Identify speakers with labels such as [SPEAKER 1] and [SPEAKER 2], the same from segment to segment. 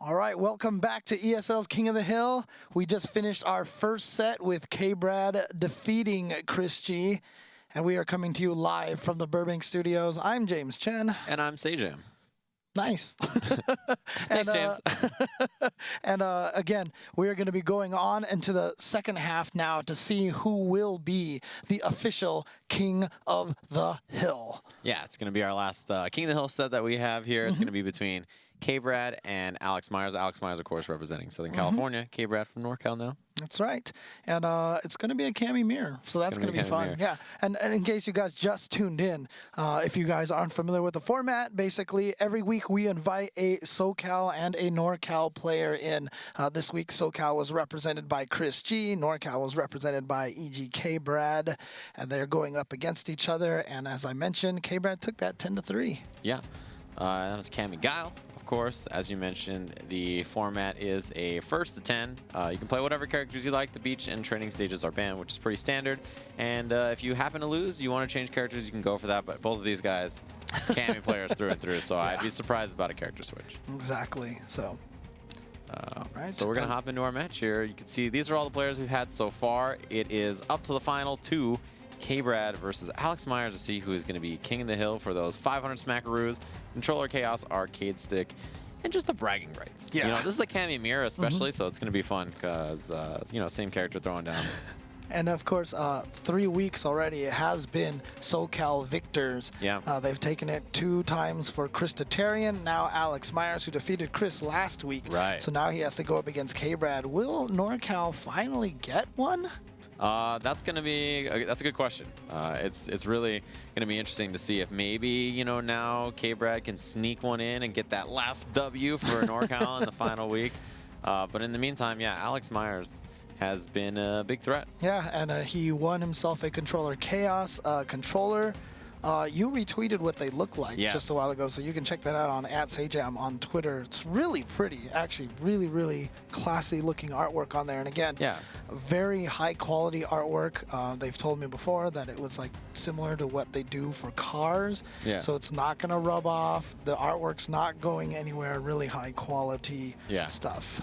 [SPEAKER 1] All right, welcome back to ESL's King of the Hill. We just finished our first set with KBrad defeating Chris G, and we are coming to you live from the Burbank studios. I'm James Chen.
[SPEAKER 2] And I'm Sajam.
[SPEAKER 1] Nice.
[SPEAKER 2] Thanks, James.
[SPEAKER 1] And again, we are going to be going on into the second half now to see who will be the official King of the Hill.
[SPEAKER 2] Yeah, it's going to be our last King of the Hill set that we have here. It's going to be between KBrad and Alex Myers. Alex Myers, of course, representing Southern California. KBrad from NorCal now.
[SPEAKER 1] That's right. And it's going to be a Cammy mirror, so that's going to be fun. Yeah. And in case you guys just tuned in, if you guys aren't familiar with the format, basically every week we invite a SoCal and a NorCal player in. This week, SoCal was represented by Chris G. NorCal was represented by E.G. KBrad, and they're going up against each other. And as I mentioned, KBrad took that 10-3.
[SPEAKER 2] Yeah. That was Cammy Guile. Of course, as you mentioned, the format is a 1st to 10. You can play whatever characters you like. The beach and training stages are banned, which is pretty standard. And if you happen to lose, you want to change characters, you can go for that. But both of these guys, Cammy players through and through, so I'd be surprised about a character switch.
[SPEAKER 1] Exactly. So.
[SPEAKER 2] All right. So we're going to hop into our match here. You can see these are all the players we've had so far. It is up to the final 2. KBrad versus Alex Myers to see who is going to be King of the Hill for those 500 smackaroos, Controller Chaos, Arcade Stick, and just the bragging rights.
[SPEAKER 1] Yeah.
[SPEAKER 2] You know, this is a Cammy mirror especially, so it's going to be fun because, you know, same character throwing down.
[SPEAKER 1] And of course, 3 weeks already, it has been SoCal victors.
[SPEAKER 2] Yeah.
[SPEAKER 1] They've taken it 2 times for Chris Tatarian, now Alex Myers, who defeated Chris last week.
[SPEAKER 2] Right.
[SPEAKER 1] So now he has to go up against KBrad. Will NorCal finally get one?
[SPEAKER 2] That's gonna be that's a good question. It's really gonna be interesting to see if maybe, you know, now KBrad can sneak one in and get that last W for NorCal in the final week. But in the meantime, yeah, Alex Myers has been a big threat.
[SPEAKER 1] Yeah, and he won himself a Controller Chaos controller. You retweeted what they look like just a while ago, so you can check that out on @Sajam on Twitter. It's really pretty, actually, really, really classy looking artwork on there. And again, very high quality artwork. They've told me before that it was like similar to what they do for cars, so it's not going to rub off. The artwork's not going anywhere. Really high quality stuff.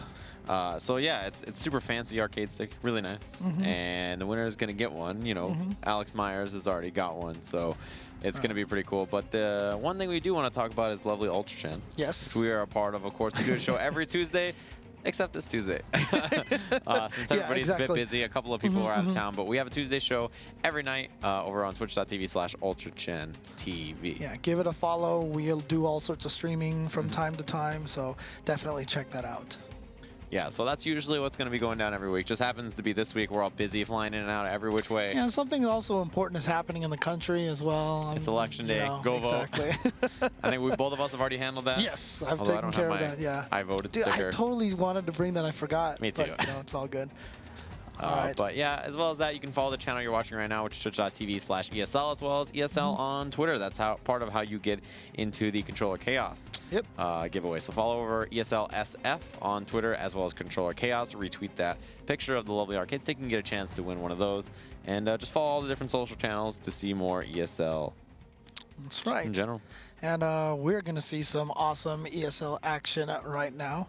[SPEAKER 2] So yeah, it's super fancy arcade stick, really nice. And the winner is going to get one. You know, Alex Myers has already got one, so it's going to be pretty cool. But the one thing we do want to talk about is lovely Ultra Chen.
[SPEAKER 1] Yes.
[SPEAKER 2] Which we are a part of. Of course, we do a show every Tuesday, except this Tuesday. Since everybody's a bit busy, a couple of people are out of town, but we have a Tuesday show every night over on twitch.tv/UltraChenTV.
[SPEAKER 1] Yeah, give it a follow. We'll do all sorts of streaming from time to time, so definitely check that out.
[SPEAKER 2] Yeah, so that's usually what's going to be going down every week. Just happens to be this week. We're all busy flying in and out every which way.
[SPEAKER 1] Yeah, something also important is happening in the country as well.
[SPEAKER 2] It's election day. Go vote. I think both of us have already handled that.
[SPEAKER 1] Yes, I've taken care of that, yeah.
[SPEAKER 2] I voted
[SPEAKER 1] Dude,
[SPEAKER 2] sticker.
[SPEAKER 1] I totally wanted to bring that. I forgot.
[SPEAKER 2] Me too.
[SPEAKER 1] But, no, it's all good. All right.
[SPEAKER 2] But yeah, as well as that, you can follow the channel you're watching right now, which is twitch.tv/ESL, as well as ESL on Twitter. That's part of how you get into the Controller Chaos giveaway. So follow over ESL SF on Twitter, as well as Controller Chaos. Retweet that picture of the lovely arcade stick and get a chance to win one of those. And just follow all the different social channels to see more ESL.
[SPEAKER 1] That's right.
[SPEAKER 2] In general.
[SPEAKER 1] And we're going to see some awesome ESL action right now.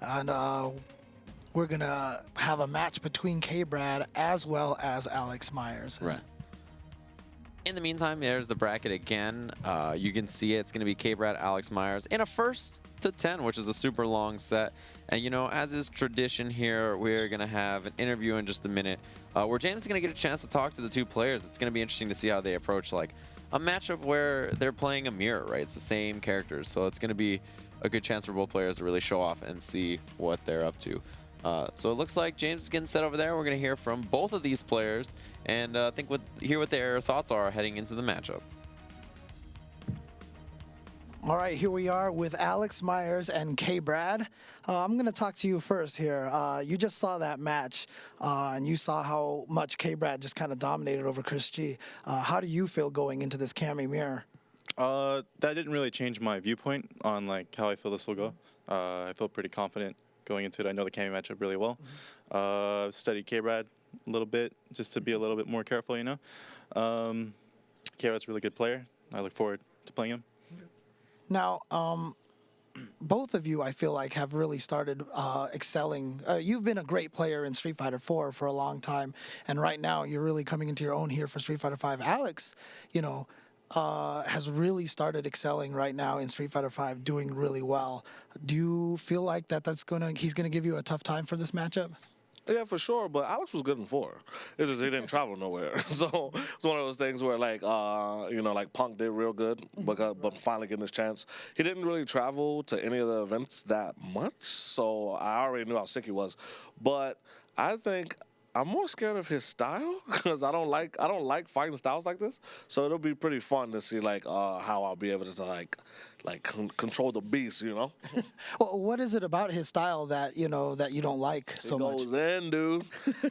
[SPEAKER 1] And we're going to have a match between KBrad as well as Alex Myers.
[SPEAKER 2] Right. In the meantime, there's the bracket again. You can see it's going to be KBrad, Alex Myers in a 1st to 10, which is a super long set. And, you know, as is tradition here, we're going to have an interview in just a minute where James is going to get a chance to talk to the 2 players. It's going to be interesting to see how they approach, like, a matchup where they're playing a mirror, right? It's the same characters. So it's going to be a good chance for both players to really show off and see what they're up to. So it looks like James is getting set over there. We're going to hear from both of these players and hear what their thoughts are heading into the matchup.
[SPEAKER 1] All right, here we are with Alex Myers and KBrad. I'm going to talk to you first here. You just saw that match, and you saw how much KBrad just kind of dominated over Chris G. How do you feel going into this Cammy mirror?
[SPEAKER 3] That didn't really change my viewpoint on like how I feel this will go. I feel pretty confident going into it. I know the Cammy matchup really well. Studied KBrad a little bit just to be a little bit more careful, you know. KBrad's a really good player. I look forward to playing him.
[SPEAKER 1] Now, both of you, I feel like, have really started excelling. You've been a great player in Street Fighter 4 for a long time, and right now you're really coming into your own here for Street Fighter 5. Alex, you know, has really started excelling right now in Street Fighter 5, doing really well. Do you feel like he's gonna give you a tough time for this matchup?
[SPEAKER 4] Yeah, for sure. But Alex was good in 4. It's just he didn't travel nowhere. So it's one of those things where, like, like Punk did real good, but finally getting his chance. He didn't really travel to any of the events that much, so I already knew how sick he was. But I think I'm more scared of his style because I don't like fighting styles like this. So it'll be pretty fun to see how I'll be able to control the beast, you know.
[SPEAKER 1] Well, what is it about his style that you don't like so much?
[SPEAKER 4] He goes in, dude.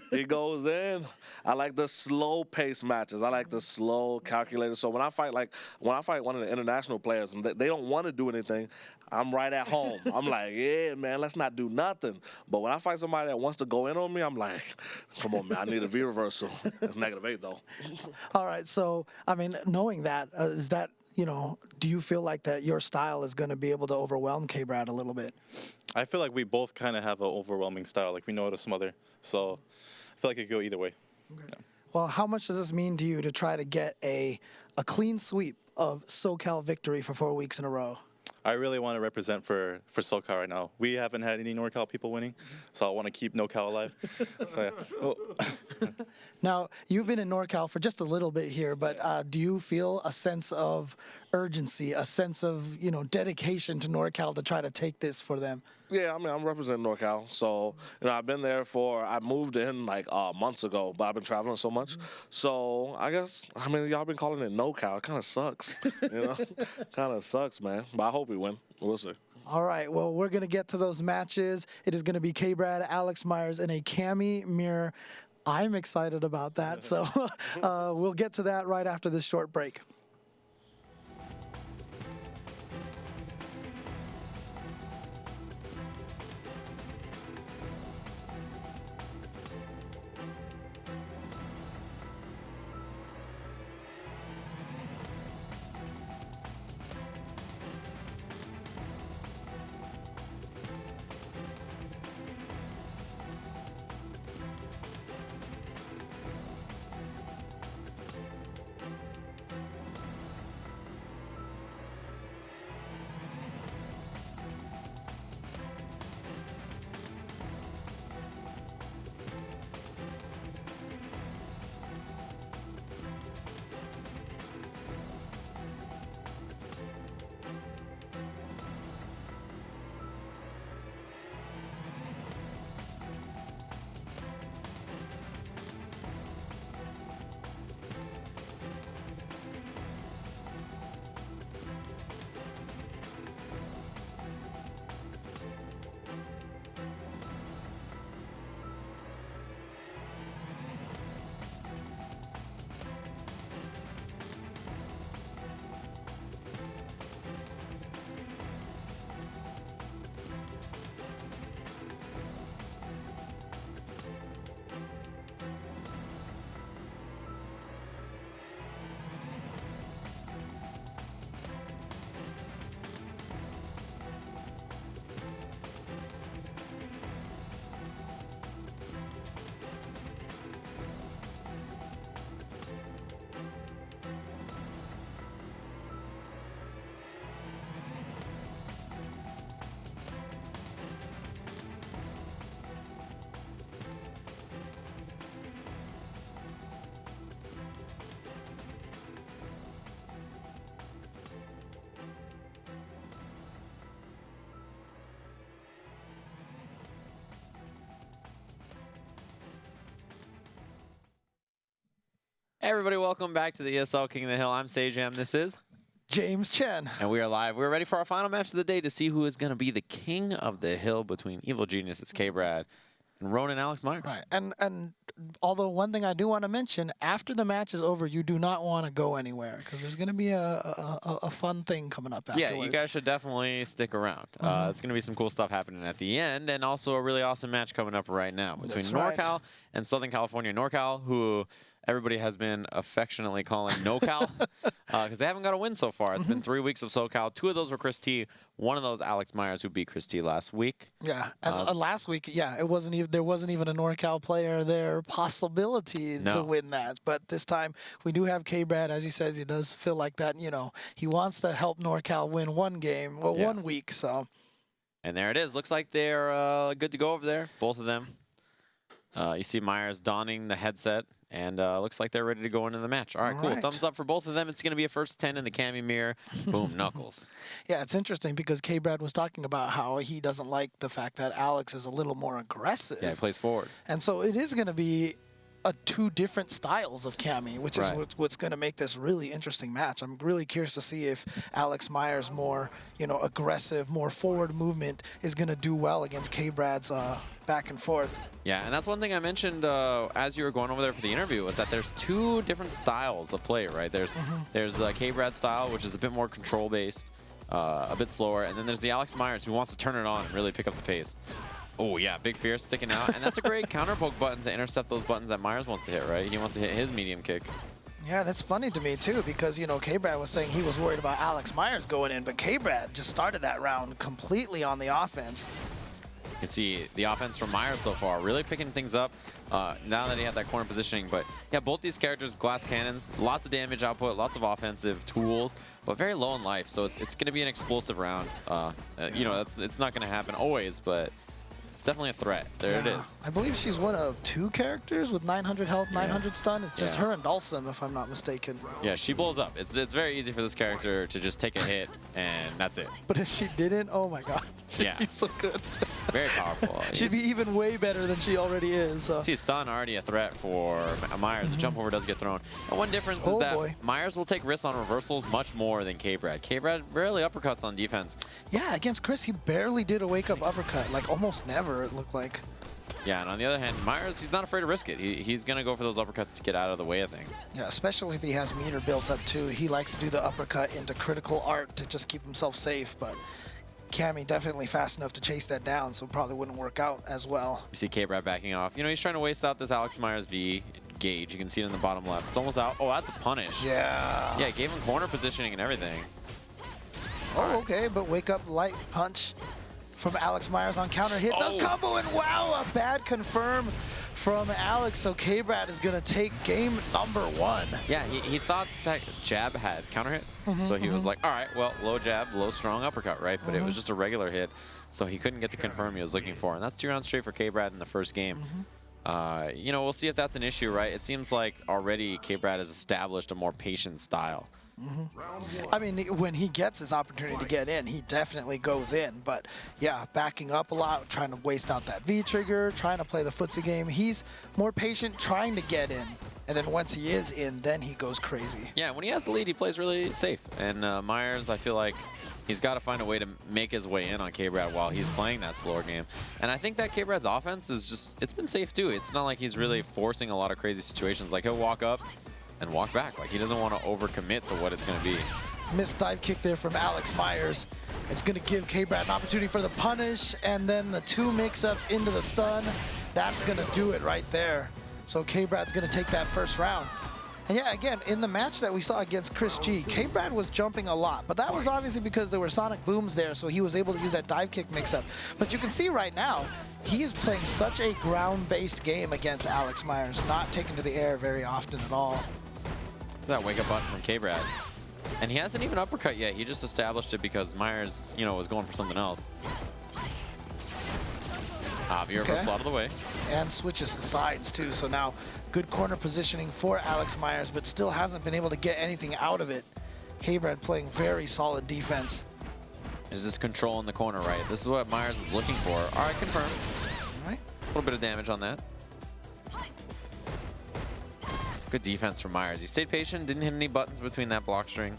[SPEAKER 4] He goes in. I like the slow pace matches. I like the slow calculated. So when I fight one of the international players and they don't want to do anything, I'm right at home. I'm like, yeah, man, let's not do nothing. But when I fight somebody that wants to go in on me, I'm like, come on, man, I need a V reversal. It's -8 though.
[SPEAKER 1] All right. So I mean, knowing that, is that, do you feel like that your style is going to be able to overwhelm KBrad a little bit?
[SPEAKER 3] I feel like we both kind of have an overwhelming style. Like, we know how to smother. So I feel like it could go either way.
[SPEAKER 1] Okay. Yeah. Well, how much does this mean to you to try to get a clean sweep of SoCal victory for 4 weeks in a row?
[SPEAKER 3] I really want to represent for SoCal right now. We haven't had any NorCal people winning, so I want to keep NorCal alive. So, yeah. Oh.
[SPEAKER 1] Now, you've been in NorCal for just a little bit here, but do you feel a sense of urgency, a sense of, dedication to NorCal to try to take this for them?
[SPEAKER 4] Yeah, I mean, I'm representing NorCal, so, I've been there I moved in months ago, but I've been traveling so much. So I guess, y'all been calling it NoCal. It kind of sucks, kind of sucks, man. But I hope we win. We'll see.
[SPEAKER 1] All right, well, we're going to get to those matches. It is going to be KBrad, Alex Myers, in a Cammy mirror. I'm excited about that, so we'll get to that right after this short break.
[SPEAKER 2] Hey everybody, welcome back to the ESL King of the Hill. I'm Sajam. This is
[SPEAKER 1] James Chen.
[SPEAKER 2] And we are live. We're ready for our final match of the day to see who is going to be the king of the hill between Evil Geniuses KBrad and Ronan Alex Myers.
[SPEAKER 1] Right. And although one thing I do want to mention, after the match is over, you do not want to go anywhere because there's going to be a fun thing coming up afterwards.
[SPEAKER 2] Yeah, you guys should definitely stick around. It's going to be some cool stuff happening at the end, and also a really awesome match coming up right now between NorCal and Southern California. NorCal, who everybody has been affectionately calling NoCal because they haven't got a win so far. It's been 3 weeks of SoCal. 2 of those were Chris T. One of those, Alex Myers, who beat Chris T last week.
[SPEAKER 1] Yeah, and last week, yeah, there wasn't even a NorCal player there possibility to win that. But this time, we do have KBrad, as he says, he does feel like that. You know, he wants to help NorCal win one game, well, 1 week. So.
[SPEAKER 2] And there it is. Looks like they're good to go over there, both of them. You see Myers donning the headset, and looks like they're ready to go into the match. All right, cool. Thumbs up for both of them. It's going to be a first 10 in the Cammy mirror. Boom, knuckles. Yeah,
[SPEAKER 1] it's interesting because KBrad was talking about how he doesn't like the fact that Alex is a little more aggressive.
[SPEAKER 2] Yeah, he plays forward.
[SPEAKER 1] And so it is going to be 2 different styles of Cammy, which is what's going to make this really interesting match. I'm really curious to see if Alex Myers, more aggressive, more forward movement, is going to do well against KBrad's back and forth.
[SPEAKER 2] Yeah, and that's one thing I mentioned as you were going over there for the interview, was that there's 2 different styles of play, right? There's KBrad style, which is a bit more control based, a bit slower, and then there's the Alex Myers who wants to turn it on and really pick up the pace. Oh, yeah, big fear sticking out. And that's a great counter poke button to intercept those buttons that Myers wants to hit, right? He wants to hit his medium kick.
[SPEAKER 1] Yeah, that's funny to me, too, because, KBrad was saying he was worried about Alex Myers going in, but KBrad just started that round completely on the offense.
[SPEAKER 2] You can see the offense from Myers so far, really picking things up now that he had that corner positioning. But, yeah, both these characters, glass cannons, lots of damage output, lots of offensive tools, but very low in life. So it's going to be an explosive round. It's not going to happen always, but it's definitely a threat. There it is.
[SPEAKER 1] I believe she's one of 2 characters with 900 health, 900 stun. It's just her and Dulcim, if I'm not mistaken.
[SPEAKER 2] Yeah, she blows up. It's very easy for this character to just take a hit, and that's it.
[SPEAKER 1] But if she didn't, oh my god. She'd be so good.
[SPEAKER 2] Very powerful.
[SPEAKER 1] She'd be even way better than she already is. So.
[SPEAKER 2] See, stun already a threat for Myers. The jump over does get thrown. And one difference is that Myers will take risks on reversals much more than KBrad. KBrad rarely uppercuts on defense.
[SPEAKER 1] Yeah, against Chris, he barely did a wake-up uppercut. Like, almost never, it looked like.
[SPEAKER 2] Yeah, and on the other hand, Myers, he's not afraid to risk it. He's going to go for those uppercuts to get out of the way of things.
[SPEAKER 1] Yeah, especially if he has meter built up, too. He likes to do the uppercut into critical art to just keep himself safe, but Cammy definitely fast enough to chase that down, so probably wouldn't work out as well.
[SPEAKER 2] You see KBrad backing off. He's trying to waste out this Alex Myers V gauge. You can see it in the bottom left. It's almost out. Oh, that's a punish.
[SPEAKER 1] Yeah.
[SPEAKER 2] Yeah, gave him corner positioning and everything.
[SPEAKER 1] Oh, okay, but wake up light punch from Alex Myers on counter hit. Does combo, and wow, a bad confirm from Alex. So KBrad is going to take game number 1.
[SPEAKER 2] Yeah, he thought that jab had counter hit. So he was like, all right, well, low jab, low strong uppercut, right? But it was just a regular hit. So he couldn't get the confirm he was looking for. And that's 2 rounds straight for KBrad in the first game. We'll see if that's an issue, right? It seems like already KBrad has established a more patient style.
[SPEAKER 1] I mean, when he gets his opportunity to get in, he definitely goes in. But yeah, backing up a lot, trying to waste out that V trigger, trying to play the footsie game. He's more patient, trying to get in. And then once he is in, then he goes crazy.
[SPEAKER 2] Yeah, when he has the lead, he plays really safe. And Myers, I feel like he's got to find a way to make his way in on KBrad while he's playing that slower game. And I think that KBrad's offense is just, it's been safe too. It's not like he's really forcing a lot of crazy situations. Like, he'll walk up and walk back. Like, he doesn't want to overcommit to what it's going to be.
[SPEAKER 1] Missed dive kick there from Alex Myers. It's going to give KBrad an opportunity for the punish, and then the 2 mix-ups into the stun. That's going to do it right there. So KBrad's going to take that first round. And yeah, again, in the match that we saw against Chris G, KBrad was jumping a lot, but that was obviously because there were sonic booms there, so he was able to use that dive kick mix-up. But you can see right now, he is playing such a ground-based game against Alex Myers, not taken to the air very often at all.
[SPEAKER 2] That wake-up button from KBrad. And he hasn't even uppercut yet. He just established it because Myers, was going for something else. Reversal out of the way.
[SPEAKER 1] And switches the sides, too. So now, good corner positioning for Alex Myers, but still hasn't been able to get anything out of it. KBrad playing very solid defense.
[SPEAKER 2] Is this control in the corner, right? This is what Myers is looking for. All right, confirmed.
[SPEAKER 1] All right.
[SPEAKER 2] A little bit of damage on that. Good defense from Myers. He stayed patient, didn't hit any buttons between that block string.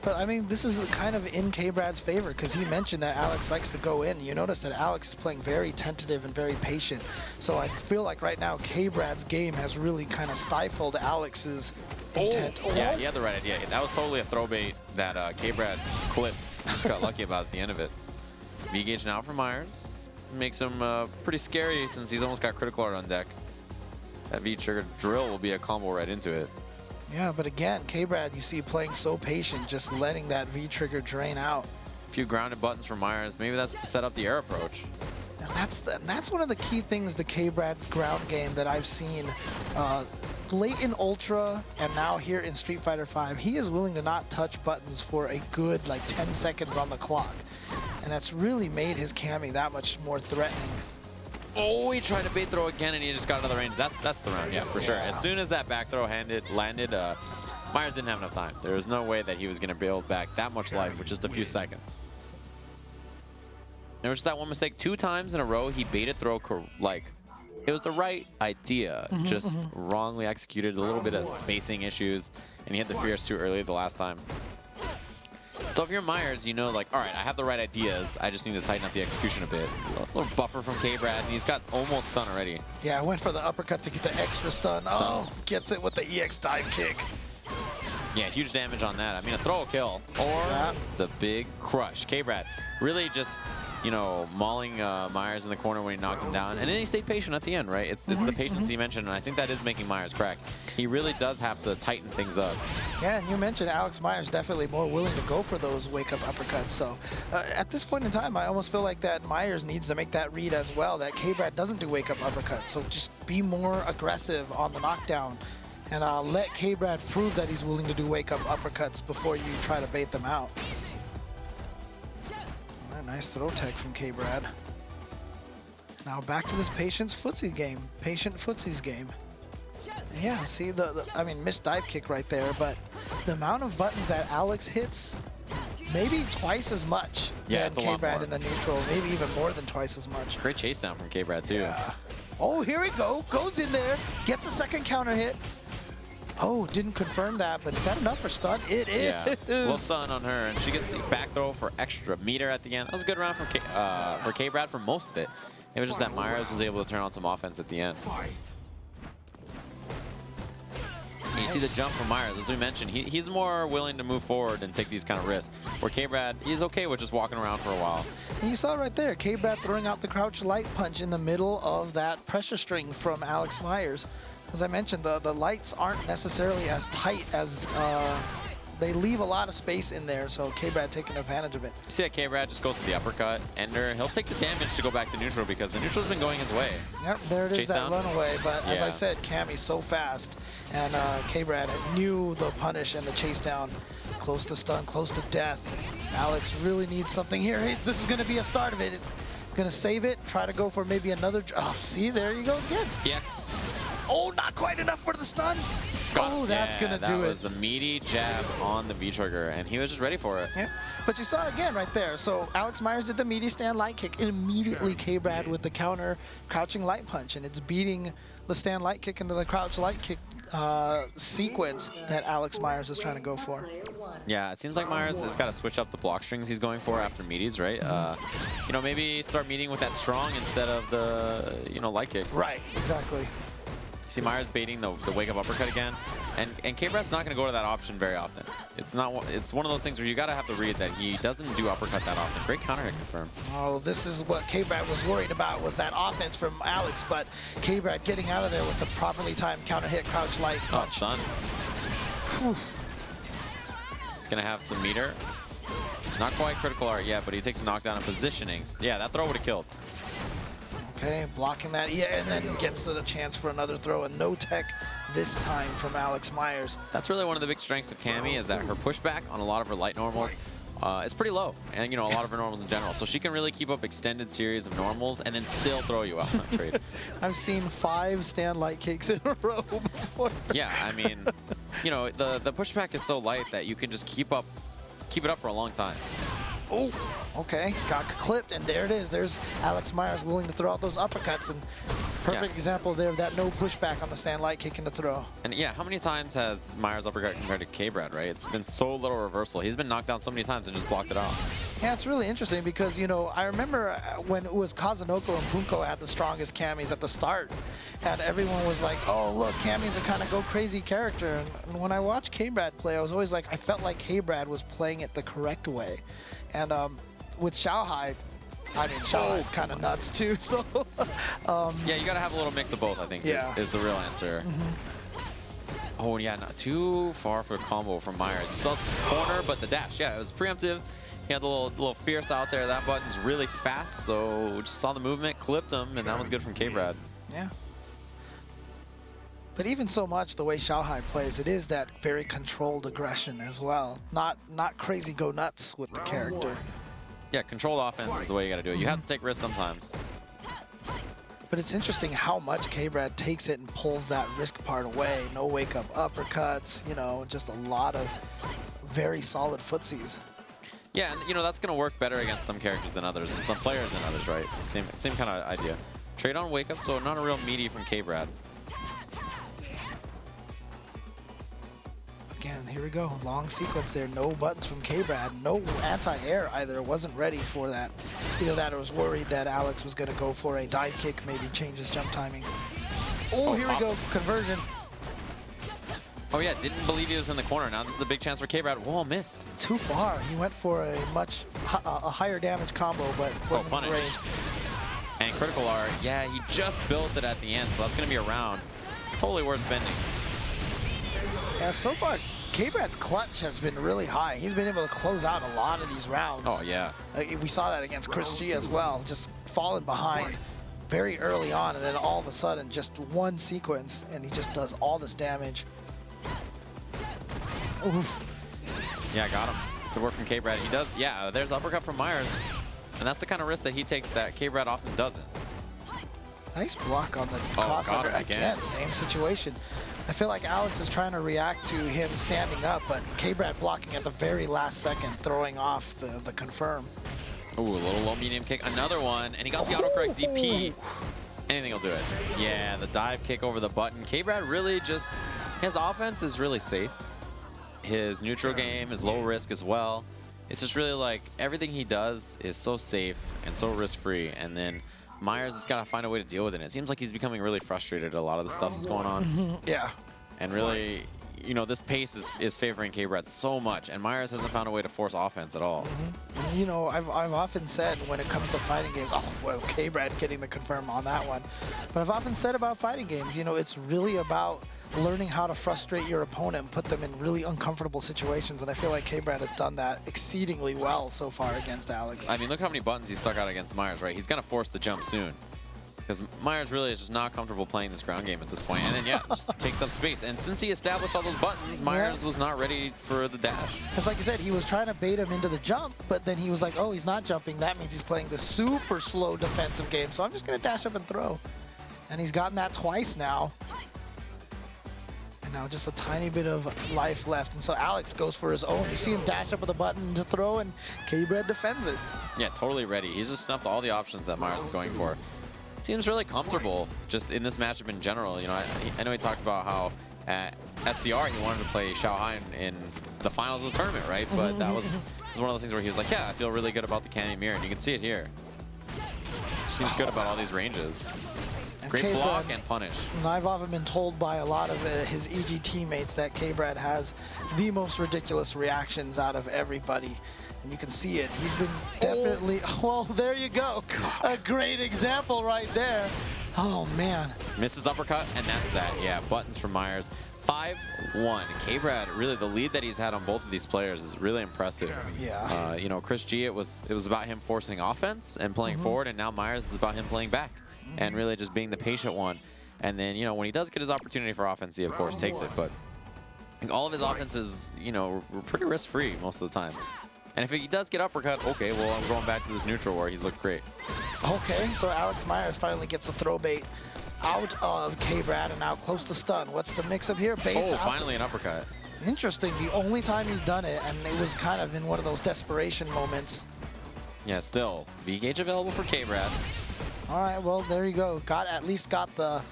[SPEAKER 1] But, I mean, this is kind of in KBrad's favor because he mentioned that Alex likes to go in. You notice that Alex is playing very tentative and very patient. So I feel like right now KBrad's game has really kind of stifled Alex's intent.
[SPEAKER 2] Yeah, he had the right idea. That was totally a throw bait that KBrad clipped. Just got lucky about the end of it. V-gauge now for Myers. Makes him pretty scary since he's almost got critical art on deck. That V-trigger drill will be a combo right into it.
[SPEAKER 1] Yeah, but again, KBrad, you see playing so patient, just letting that V-trigger drain out.
[SPEAKER 2] A few grounded buttons from Myers. Maybe that's to set up the air approach.
[SPEAKER 1] And that's one of the key things to KBrad's ground game that I've seen late in Ultra and now here in Street Fighter V. He is willing to not touch buttons for a good like 10 seconds on the clock. And that's really made his Cammy that much more threatening.
[SPEAKER 2] Oh, he tried to bait throw again and he just got out of the range. That's the round, yeah, for sure. As soon as that back throw landed, Myers didn't have enough time. There was no way that he was going to build back that much life with just a few seconds. There was just that one mistake. 2 times in a row, he baited throw, like, it was the right idea, just wrongly executed, a little bit of spacing issues, and he hit the Fierce too early the last time. So if you're Myers, you know, like, all right, I have the right ideas, I just need to tighten up the execution a bit. A little buffer from KBrad, and he's got almost stun already.
[SPEAKER 1] Yeah, I went for the uppercut to get the extra stun. Oh, gets it with the EX dive kick.
[SPEAKER 2] Yeah, huge damage on that. I mean, a throw will kill, or the big crush. KBrad really just, you know, mauling Myers in the corner when he knocked him down. And then he stayed patient at the end, right? It's the patience he mentioned, and I think that is making Myers crack. He really does have to tighten things up. Yeah,
[SPEAKER 1] and you mentioned Alex Myers definitely more willing to go for those wake-up uppercuts. So at this point in time, I almost feel like that Myers needs to make that read as well, that KBrad doesn't do wake-up uppercuts. So just be more aggressive on the knockdown and let KBrad prove that he's willing to do wake-up uppercuts before you try to bait them out. Nice throw tech from KBrad. Now back to this patience footsie game. Patient footsies game. Yeah, see I mean, missed dive kick right there, but the amount of buttons that Alex hits, maybe twice as much than KBrad in the neutral, maybe even more than twice as much.
[SPEAKER 2] Great chase down from KBrad too.
[SPEAKER 1] Yeah. Oh, here we go. Goes in there, gets a second counter hit. Oh, didn't confirm that, but is that enough for stun? It is.
[SPEAKER 2] Yeah, well stun on her, and she gets the back throw for extra meter at the end. That was a good round for KBrad for most of it. It was just that Myers was able to turn on some offense at the end. You see the jump from Myers, as we mentioned, he's more willing to move forward and take these kind of risks. Where KBrad, he's okay with just walking around for a while.
[SPEAKER 1] And you saw right there, KBrad throwing out the crouch light punch in the middle of that pressure string from Alex Myers. As I mentioned, the lights aren't necessarily as tight as they leave a lot of space in there, so KBrad taking advantage of it.
[SPEAKER 2] You see that KBrad just goes for the uppercut, Ender, he'll take the damage to go back to neutral because the neutral's been going his way.
[SPEAKER 1] Yep, there it is, that runaway, but as I said, Cammy's so fast, and KBrad knew the punish and the chase down. Close to stun, close to death. Alex really needs something here. This is gonna be a start of it. Gonna save it, try to go for maybe another, oh, see, there he goes again.
[SPEAKER 2] Yes.
[SPEAKER 1] Oh, not quite enough for the stun. Oh, that's gonna do it.
[SPEAKER 2] That was a meaty jab on the V-trigger, and he was just ready for it.
[SPEAKER 1] Yeah, but you saw it again right there. So Alex Myers did the meaty stand light kick, and immediately KBrad with the counter crouching light punch, and it's beating the stand light kick into the crouch light kick sequence that Alex Myers is trying to go for.
[SPEAKER 2] Yeah, it seems like Myers has got to switch up the block strings he's going for after meaties, right? You know, maybe start meeting with that strong instead of the, you know, light kick.
[SPEAKER 1] Right, exactly.
[SPEAKER 2] See Myers baiting the wake-up uppercut again, and KBrad's not going to go to that option very often. It's one of those things where you got to have to read that he doesn't do uppercut that often. Great counter hit confirmed.
[SPEAKER 1] Oh, this is what KBrad was worried about, was that offense from Alex, but KBrad getting out of there with the properly timed counter hit crouch light punch.
[SPEAKER 2] Oh, stun. He's going to have some meter. Not quite critical art yet, but he takes a knockdown in positioning. Yeah, that throw would have killed.
[SPEAKER 1] Okay, blocking that, yeah, and then gets the chance for another throw, and no tech this time from Alex Myers.
[SPEAKER 2] That's really one of the big strengths of Cammy, is that her pushback on a lot of her light normals is pretty low, and you know, a lot of her normals in general. So she can really keep up extended series of normals and then still throw you out on trade.
[SPEAKER 1] I've seen 5 stand light kicks in a row before.
[SPEAKER 2] Yeah, I mean, you know, the pushback is so light that you can just keep it up for a long time.
[SPEAKER 1] Oh, okay, got clipped, and there it is. There's Alex Myers willing to throw out those uppercuts, and perfect example there of that no pushback on the stand light kick in the throw.
[SPEAKER 2] And yeah, how many times has Myers uppercut compared to KBrad, right? It's been so little reversal. He's been knocked down so many times and just blocked it out.
[SPEAKER 1] Yeah, it's really interesting because, you know, I remember when it was Kazunoko and Punko had the strongest Cammys at the start, and everyone was like, oh, look, Cammy's a kind of go crazy character. And when I watched KBrad play, I was always like, I felt like KBrad was playing it the correct way. And with Xiaohai, I mean, Shanghai's kind of nuts too, so.
[SPEAKER 2] Yeah, you got to have a little mix of both, I think, is the real answer. Oh, yeah, not too far for a combo from Myers. He saw the corner, but the dash, yeah, it was preemptive. He had the little fierce out there. That button's really fast, so just saw the movement, clipped him, and that was good from KBrad.
[SPEAKER 1] Yeah. But even so much, the way Shanghai plays, it is that very controlled aggression as well. Not crazy go nuts with the character.
[SPEAKER 2] Yeah, controlled offense is the way you got to do it. You have to take risks sometimes.
[SPEAKER 1] But it's interesting how much KBrad takes it and pulls that risk part away. No wake-up uppercuts, you know, just a lot of very solid footsies.
[SPEAKER 2] Yeah, and you know, that's going to work better against some characters than others, and some players than others, right? It's the same kind of idea. Trade on wake-up, so not a real meaty from KBrad.
[SPEAKER 1] Again, here we go. Long sequence there. No buttons from KBrad. No anti-air either. It wasn't ready for that. Either that or was worried that Alex was going to go for a dive kick, maybe change his jump timing. Oh, here we go. Conversion.
[SPEAKER 2] Oh, yeah. Didn't believe he was in the corner. Now this is a big chance for KBrad. Whoa, miss.
[SPEAKER 1] Too far. He went for a much higher damage combo, but wasn't in range.
[SPEAKER 2] And critical R. Yeah, he just built it at the end, so that's going to be a round. Totally worth spending.
[SPEAKER 1] Yeah, so far, KBrad's clutch has been really high. He's been able to close out a lot of these rounds.
[SPEAKER 2] Oh, yeah.
[SPEAKER 1] We saw that against Chris G as well, just falling behind very early on, and then all of a sudden, just one sequence, and he just does all this damage. Oof.
[SPEAKER 2] Yeah, got him. Good work from KBrad. He does, yeah, there's uppercut from Myers, and that's the kind of risk that he takes that KBrad often doesn't.
[SPEAKER 1] Nice block on the crossover again. Same situation. I feel like Alex is trying to react to him standing up, but KBrad blocking at the very last second, throwing off the confirm.
[SPEAKER 2] Ooh, a little low medium kick. Another one, and he got the autocorrect DP. Anything will do it. Yeah, the dive kick over the button. KBrad really just, his offense is really safe. His neutral game is low risk as well. It's just really like everything he does is so safe and so risk-free, and then Myers has got to find a way to deal with it. It seems like he's becoming really frustrated at a lot of the stuff that's going on.
[SPEAKER 1] Yeah.
[SPEAKER 2] And really, you know, this pace is favoring KBrad so much, and Myers hasn't found a way to force offense at all.
[SPEAKER 1] You know, I've often said when it comes to fighting games, oh, well, KBrad getting the confirm on that one. But I've often said about fighting games, you know, it's really about learning how to frustrate your opponent and put them in really uncomfortable situations, and I feel like KBrad has done that exceedingly well so far against Alex.
[SPEAKER 2] I mean, look how many buttons he stuck out against Myers, right? He's going to force the jump soon, because Myers really is just not comfortable playing this ground game at this point, and then, yeah, just takes up space. And since he established all those buttons, Myers was not ready for the dash.
[SPEAKER 1] Because like you said, he was trying to bait him into the jump, but then he was like, oh, he's not jumping. That means he's playing the super slow defensive game, so I'm just going to dash up and throw. And he's gotten that twice now. Now just a tiny bit of life left, and so Alex goes for his own. You see him dash up with a button to throw, and KBrad defends it.
[SPEAKER 2] Yeah, totally ready. He's just snuffed all the options that Myers is going for. Seems really comfortable just in this matchup in general. You know, I know he talked about how at SCR he wanted to play Shanghai in the finals of the tournament, right? But that was one of the things where he was like, yeah, I feel really good about the Canyon Mirror, and you can see it here. Seems good about all these ranges. Great block and punish.
[SPEAKER 1] And I've often been told by a lot of his EG teammates that KBrad has the most ridiculous reactions out of everybody. And you can see it. He's been definitely, well, there you go. A great example right there. Oh, man.
[SPEAKER 2] Misses uppercut, and that's that. Yeah, buttons from Myers. 5-1. KBrad, really, the lead that he's had on both of these players is really impressive.
[SPEAKER 1] Yeah.
[SPEAKER 2] You know, Chris G, it was about him forcing offense and playing forward, and now Myers is about him playing back. And really just being the patient one. And then, you know, when he does get his opportunity for offense, he, of course, takes it. But I think all of his offenses, you know, were pretty risk-free most of the time. And if he does get uppercut, okay, well, I'm going back to this neutral where he's looked great.
[SPEAKER 1] Okay, so Alex Myers finally gets a throw bait out of KBrad and now close to stun. What's the mix-up here? Baits out.
[SPEAKER 2] Finally an uppercut.
[SPEAKER 1] Interesting. The only time he's done it, and it was kind of in one of those desperation moments.
[SPEAKER 2] Yeah, still. V-Gauge available for KBrad.
[SPEAKER 1] All right, well, there you go. At least got the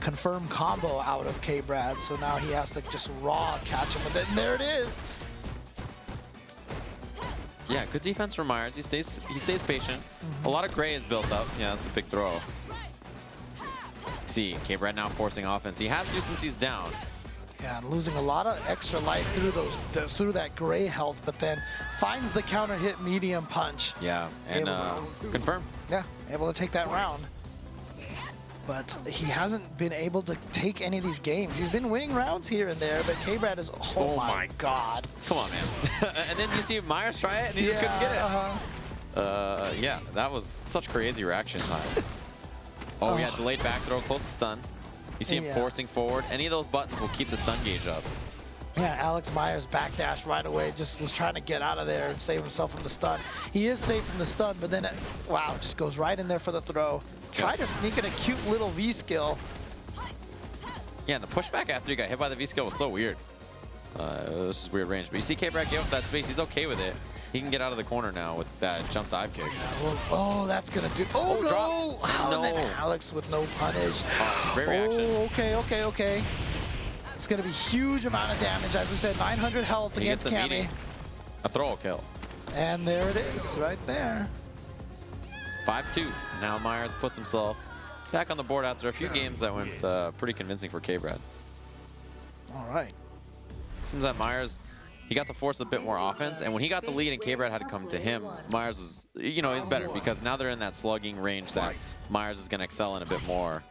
[SPEAKER 1] confirmed combo out of KBrad, so now he has to just raw catch him with it, and there it is.
[SPEAKER 2] Yeah, good defense from Myers. He stays patient. A lot of gray is built up. Yeah, that's a big throw. See, KBrad now forcing offense. He has to since he's down.
[SPEAKER 1] Yeah, and losing a lot of extra life through that gray health, but then finds the counter hit medium punch.
[SPEAKER 2] Yeah, and confirm.
[SPEAKER 1] Yeah, able to take that round. But he hasn't been able to take any of these games. He's been winning rounds here and there, but KBrad is, oh my god.
[SPEAKER 2] Come on, man. And then you see Myers try it, and he just couldn't get it. Yeah, that was such crazy reaction time. Oh, yeah, delayed back throw, close to stun. You see him forcing forward. Any of those buttons will keep the stun gauge up.
[SPEAKER 1] Yeah, Alex Myers backdashed right away, just was trying to get out of there and save himself from the stun. He is safe from the stun, but then, wow, just goes right in there for the throw. Tried to sneak in a cute little V-skill.
[SPEAKER 2] Yeah, and the pushback after he got hit by the V-skill was so weird. It was just weird range. But you see KBrad get up that space. He's okay with it. He can get out of the corner now with that jump dive kick.
[SPEAKER 1] Oh, that's going to do... Oh, no!
[SPEAKER 2] Drop.
[SPEAKER 1] No. And then Alex with no punish.
[SPEAKER 2] Great reaction.
[SPEAKER 1] Oh, okay. It's going to be huge amount of damage. As we said, 900 health against Cammy.
[SPEAKER 2] A throw kill.
[SPEAKER 1] And there it is, right there.
[SPEAKER 2] 5-2. Now Myers puts himself back on the board after a few games that went pretty convincing for KBrad.
[SPEAKER 1] All right.
[SPEAKER 2] Seems that Myers, he got to force a bit more offense, and when he got the lead and KBrad had to come to him, Myers was, you know, he's better because now they're in that slugging range that Myers is going to excel in a bit more.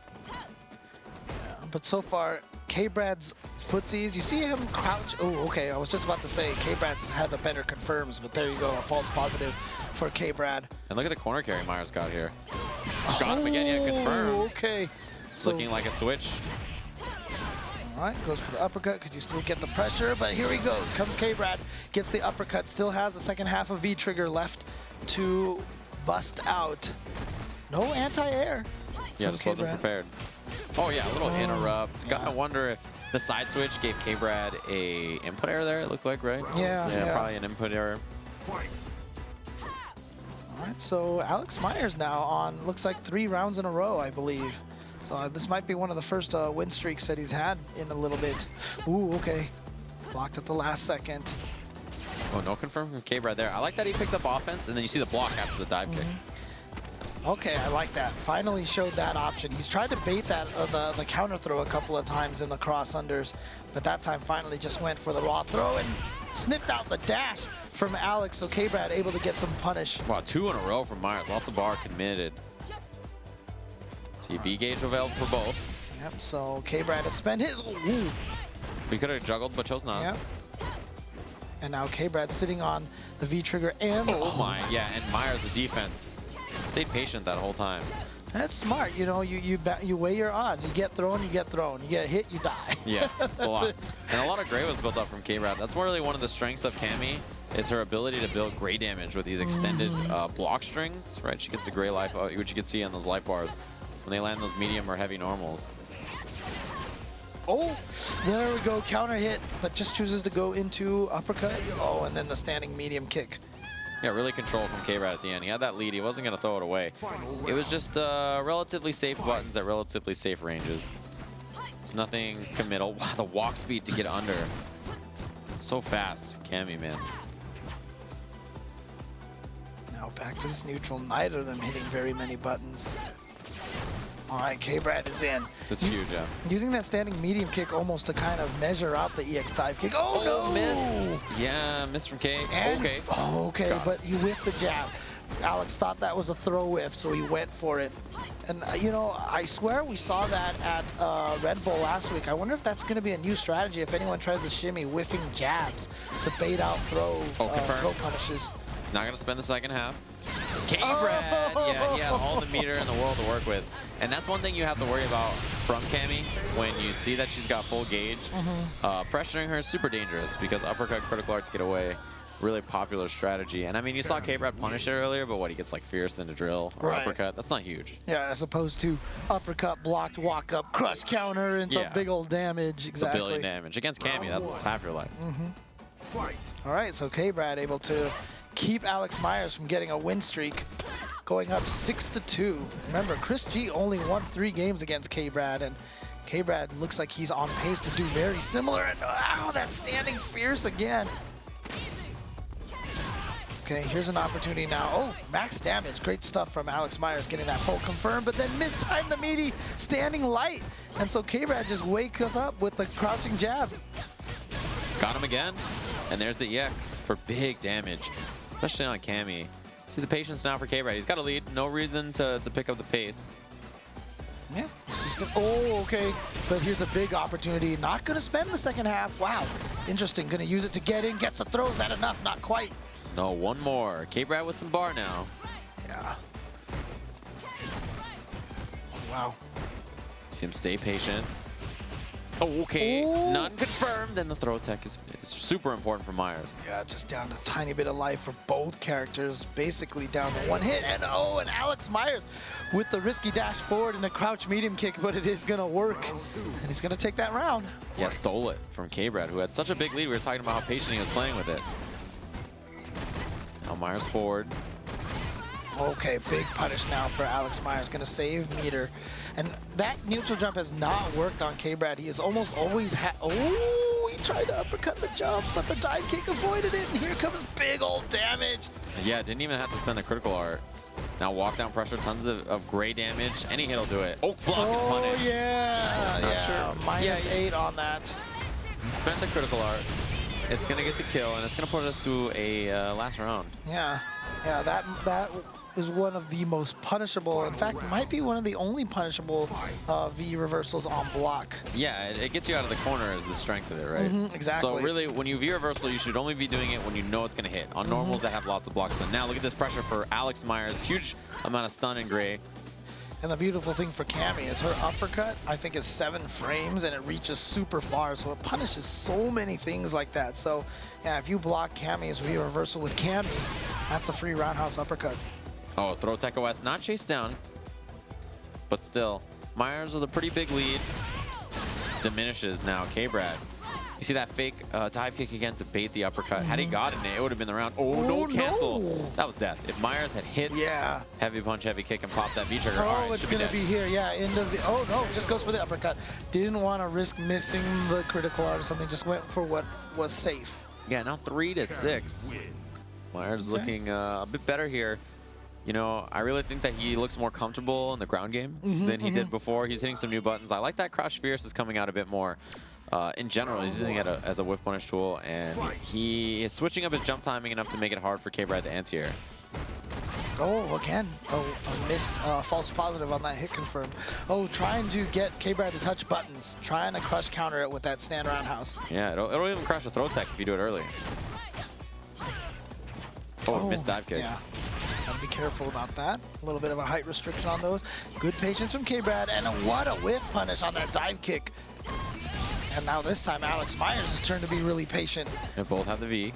[SPEAKER 1] But so far, KBrad's footsies, you see him crouch. Oh, okay, I was just about to say KBrad's had the better confirms, but there you go, a false positive for KBrad.
[SPEAKER 2] And look at the corner carry Myers got here. Got him again, yeah, confirmed.
[SPEAKER 1] Okay.
[SPEAKER 2] It's looking like a switch.
[SPEAKER 1] All right, goes for the uppercut because you still get the pressure, but here he goes. Comes KBrad, gets the uppercut, still has the second half of V-trigger left to bust out. No anti-air.
[SPEAKER 2] Yeah, just wasn't prepared. Oh yeah, a little interrupt. I wonder if the side switch gave KBrad a input error there, it looked like, right?
[SPEAKER 1] Yeah.
[SPEAKER 2] Probably an input error.
[SPEAKER 1] All right, so Alex Myers now on, looks like 3 rounds in a row, I believe. So this might be one of the first win streaks that he's had in a little bit. Ooh, okay. Blocked at the last second.
[SPEAKER 2] Oh, no confirm from KBrad there. I like that he picked up offense, and then you see the block after the dive kick.
[SPEAKER 1] Okay, I like that. Finally showed that option. He's tried to bait that the counter throw a couple of times in the cross unders, but that time finally just went for the raw throw and sniffed out the dash from Alex. So KBrad able to get some punish.
[SPEAKER 2] Wow, 2 in a row from Myers. Off the bar, committed. See V gauge available for both.
[SPEAKER 1] Yep. So KBrad has spent his. Ooh.
[SPEAKER 2] We could have juggled, but chose not.
[SPEAKER 1] Yep. And now KBrad sitting on the V trigger and.
[SPEAKER 2] Oh my, yeah, and Myers the defense. Stayed patient that whole time.
[SPEAKER 1] That's smart, you know. You weigh your odds. You get thrown, you get thrown. You get hit, you die.
[SPEAKER 2] Yeah, that's a lot. And a lot of gray was built up from KBrad. That's really one of the strengths of Cammy is her ability to build gray damage with these extended block strings. Right, she gets the gray life, which you can see on those life bars when they land those medium or heavy normals.
[SPEAKER 1] Oh, there we go. Counter hit, but just chooses to go into uppercut. Oh, and then the standing medium kick.
[SPEAKER 2] Yeah, really controlled from KBrad at the end. He had that lead. He wasn't going to throw it away. It was just relatively safe buttons at relatively safe ranges. It's nothing committal. Wow, the walk speed to get under. So fast. Cammy, man.
[SPEAKER 1] Now back to this neutral. Neither of them hitting very many buttons. All right, KBrad is in.
[SPEAKER 2] That's huge, yeah.
[SPEAKER 1] Using that standing medium kick almost to kind of measure out the EX dive kick. Oh, no!
[SPEAKER 2] Miss. Yeah, miss from K.
[SPEAKER 1] And,
[SPEAKER 2] okay.
[SPEAKER 1] Oh, okay, but he whiffed the jab. Alex thought that was a throw whiff, so he went for it. And, you know, I swear we saw that at Red Bull last week. I wonder if that's going to be a new strategy if anyone tries to shimmy whiffing jabs to bait out throw punishes.
[SPEAKER 2] Not going to spend the second half. KBrad, yeah, he had all the meter in the world to work with. And that's one thing you have to worry about from Cammy when you see that she's got full gauge. Pressuring her is super dangerous because uppercut, critical art to get away. Really popular strategy. And I mean, you saw KBrad punish it earlier, but what, he gets like fierce into drill or uppercut? That's not huge.
[SPEAKER 1] Yeah, as opposed to uppercut, blocked, walk up, crush counter into big old damage. Exactly.
[SPEAKER 2] It's a billion damage. Against Cammy, that's half your life.
[SPEAKER 1] All right, so KBrad able to keep Alex Myers from getting a win streak, going up 6-2. Remember, Chris G only won 3 games against KBrad, and KBrad looks like he's on pace to do very similar. And wow, that's standing fierce again. Okay, here's an opportunity now. Oh, max damage. Great stuff from Alex Myers getting that full confirm, but then mistimed the meaty standing light. And so KBrad just wakes us up with the crouching jab.
[SPEAKER 2] Got him again. And there's the EX for big damage, especially on Cammy. See the patience now for KBrad. He's got a lead. No reason to pick up the pace.
[SPEAKER 1] Yeah, he's just gonna, oh, okay. But here's a big opportunity. Not gonna spend the second half. Wow, interesting. Gonna use it to get in. Gets the throw. Is that enough? Not quite.
[SPEAKER 2] No, one more. KBrad with some bar now.
[SPEAKER 1] Yeah. Wow.
[SPEAKER 2] See him stay patient. Oh, okay.
[SPEAKER 1] Ooh.
[SPEAKER 2] None confirmed, and the throw tech is super important for Myers.
[SPEAKER 1] Yeah, just down to a tiny bit of life for both characters. Basically down to one hit. And oh, and Alex Myers with the risky dash forward and a crouch medium kick, but it is gonna work. And he's gonna take that round.
[SPEAKER 2] Yeah, stole it from KBrad, who had such a big lead. We were talking about how patient he was playing with it. Now Myers forward.
[SPEAKER 1] Okay, big punish now for Alex Myers. Gonna save meter. And that neutral jump has not worked on KBrad. He has almost always had, oh, he tried to uppercut the jump, but the dive kick avoided it. And here comes big old damage.
[SPEAKER 2] Yeah, didn't even have to spend the critical art. Now walk down pressure, tons of gray damage. Any hit will do it. Oh, block and punish.
[SPEAKER 1] Oh, yeah.
[SPEAKER 2] Not
[SPEAKER 1] Yeah,
[SPEAKER 2] sure.
[SPEAKER 1] minus
[SPEAKER 2] Yeah,
[SPEAKER 1] 8 on that.
[SPEAKER 2] Spent the critical art. It's gonna get the kill, and it's gonna put us to a last round.
[SPEAKER 1] Yeah, yeah, that is one of the most punishable, in fact, might be one of the only punishable V reversals on block.
[SPEAKER 2] Yeah, it gets you out of the corner is the strength of it, right?
[SPEAKER 1] Exactly.
[SPEAKER 2] So really, when you V reversal, you should only be doing it when you know it's gonna hit. On normals that have lots of blocks. And now look at this pressure for Alex Myers. Huge amount of stun in gray.
[SPEAKER 1] And the beautiful thing for Cammy is her uppercut, I think, is 7 frames, and it reaches super far, so it punishes so many things like that. So, yeah, if you block Cammy's V reversal with Cammy, that's a free roundhouse uppercut.
[SPEAKER 2] Oh, throw tech OS, not chased down, but still. Myers with a pretty big lead. Diminishes now KBrad. You see that fake dive kick again to bait the uppercut. Had he gotten it, it would have been the round. Oh, no, cancel.
[SPEAKER 1] No.
[SPEAKER 2] That was death. If Myers had hit heavy punch, heavy kick, and popped that V trigger, all right,
[SPEAKER 1] it's going to be here. Yeah, end of the, oh, no, just goes for the uppercut. Didn't want to risk missing the critical art or something. Just went for what was safe.
[SPEAKER 2] Yeah, now 3-6. Myers looking a bit better here. You know, I really think that he looks more comfortable in the ground game than he did before. He's hitting some new buttons. I like that Crouch Fierce is coming out a bit more. In general, he's using it as a whiff punish tool, and he is switching up his jump timing enough to make it hard for KBrad to anti-air.
[SPEAKER 1] Oh, again. Oh, a missed false positive on that hit confirm. Oh, trying to get KBrad to touch buttons. Trying to crush counter it with that stand roundhouse.
[SPEAKER 2] Yeah, it'll even crush a throw tech if you do it early. Oh, missed dive kick.
[SPEAKER 1] Yeah. Gotta be careful about that. A little bit of a height restriction on those. Good patience from KBrad, and what a whiff punish on that dive kick. And now this time, Alex Myers' turn to be really patient.
[SPEAKER 2] They both have the V.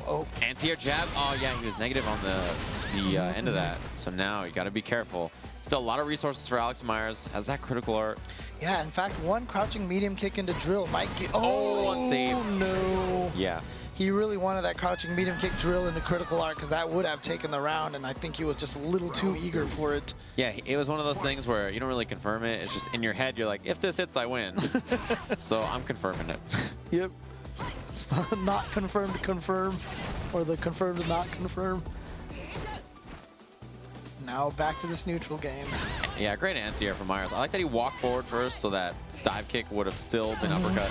[SPEAKER 1] Oh.
[SPEAKER 2] Anti-air jab. Oh, yeah, he was negative on the end of that. So now you got to be careful. Still a lot of resources for Alex Myers. Has that critical art.
[SPEAKER 1] Yeah, in fact, one crouching medium kick into drill might get...
[SPEAKER 2] Oh, unsafe.
[SPEAKER 1] No.
[SPEAKER 2] Yeah.
[SPEAKER 1] He really wanted that crouching medium kick drill into critical art because that would have taken the round, and I think he was just a little too eager for it.
[SPEAKER 2] Yeah, it was one of those things where you don't really confirm it. It's just in your head, you're like, if this hits, I win. So I'm confirming it.
[SPEAKER 1] Yep. It's not confirmed to confirm, or the confirmed to not confirm. Now back to this neutral game.
[SPEAKER 2] Yeah, great anti-air from Myers. I like that he walked forward first so that dive kick would have still been uppercut.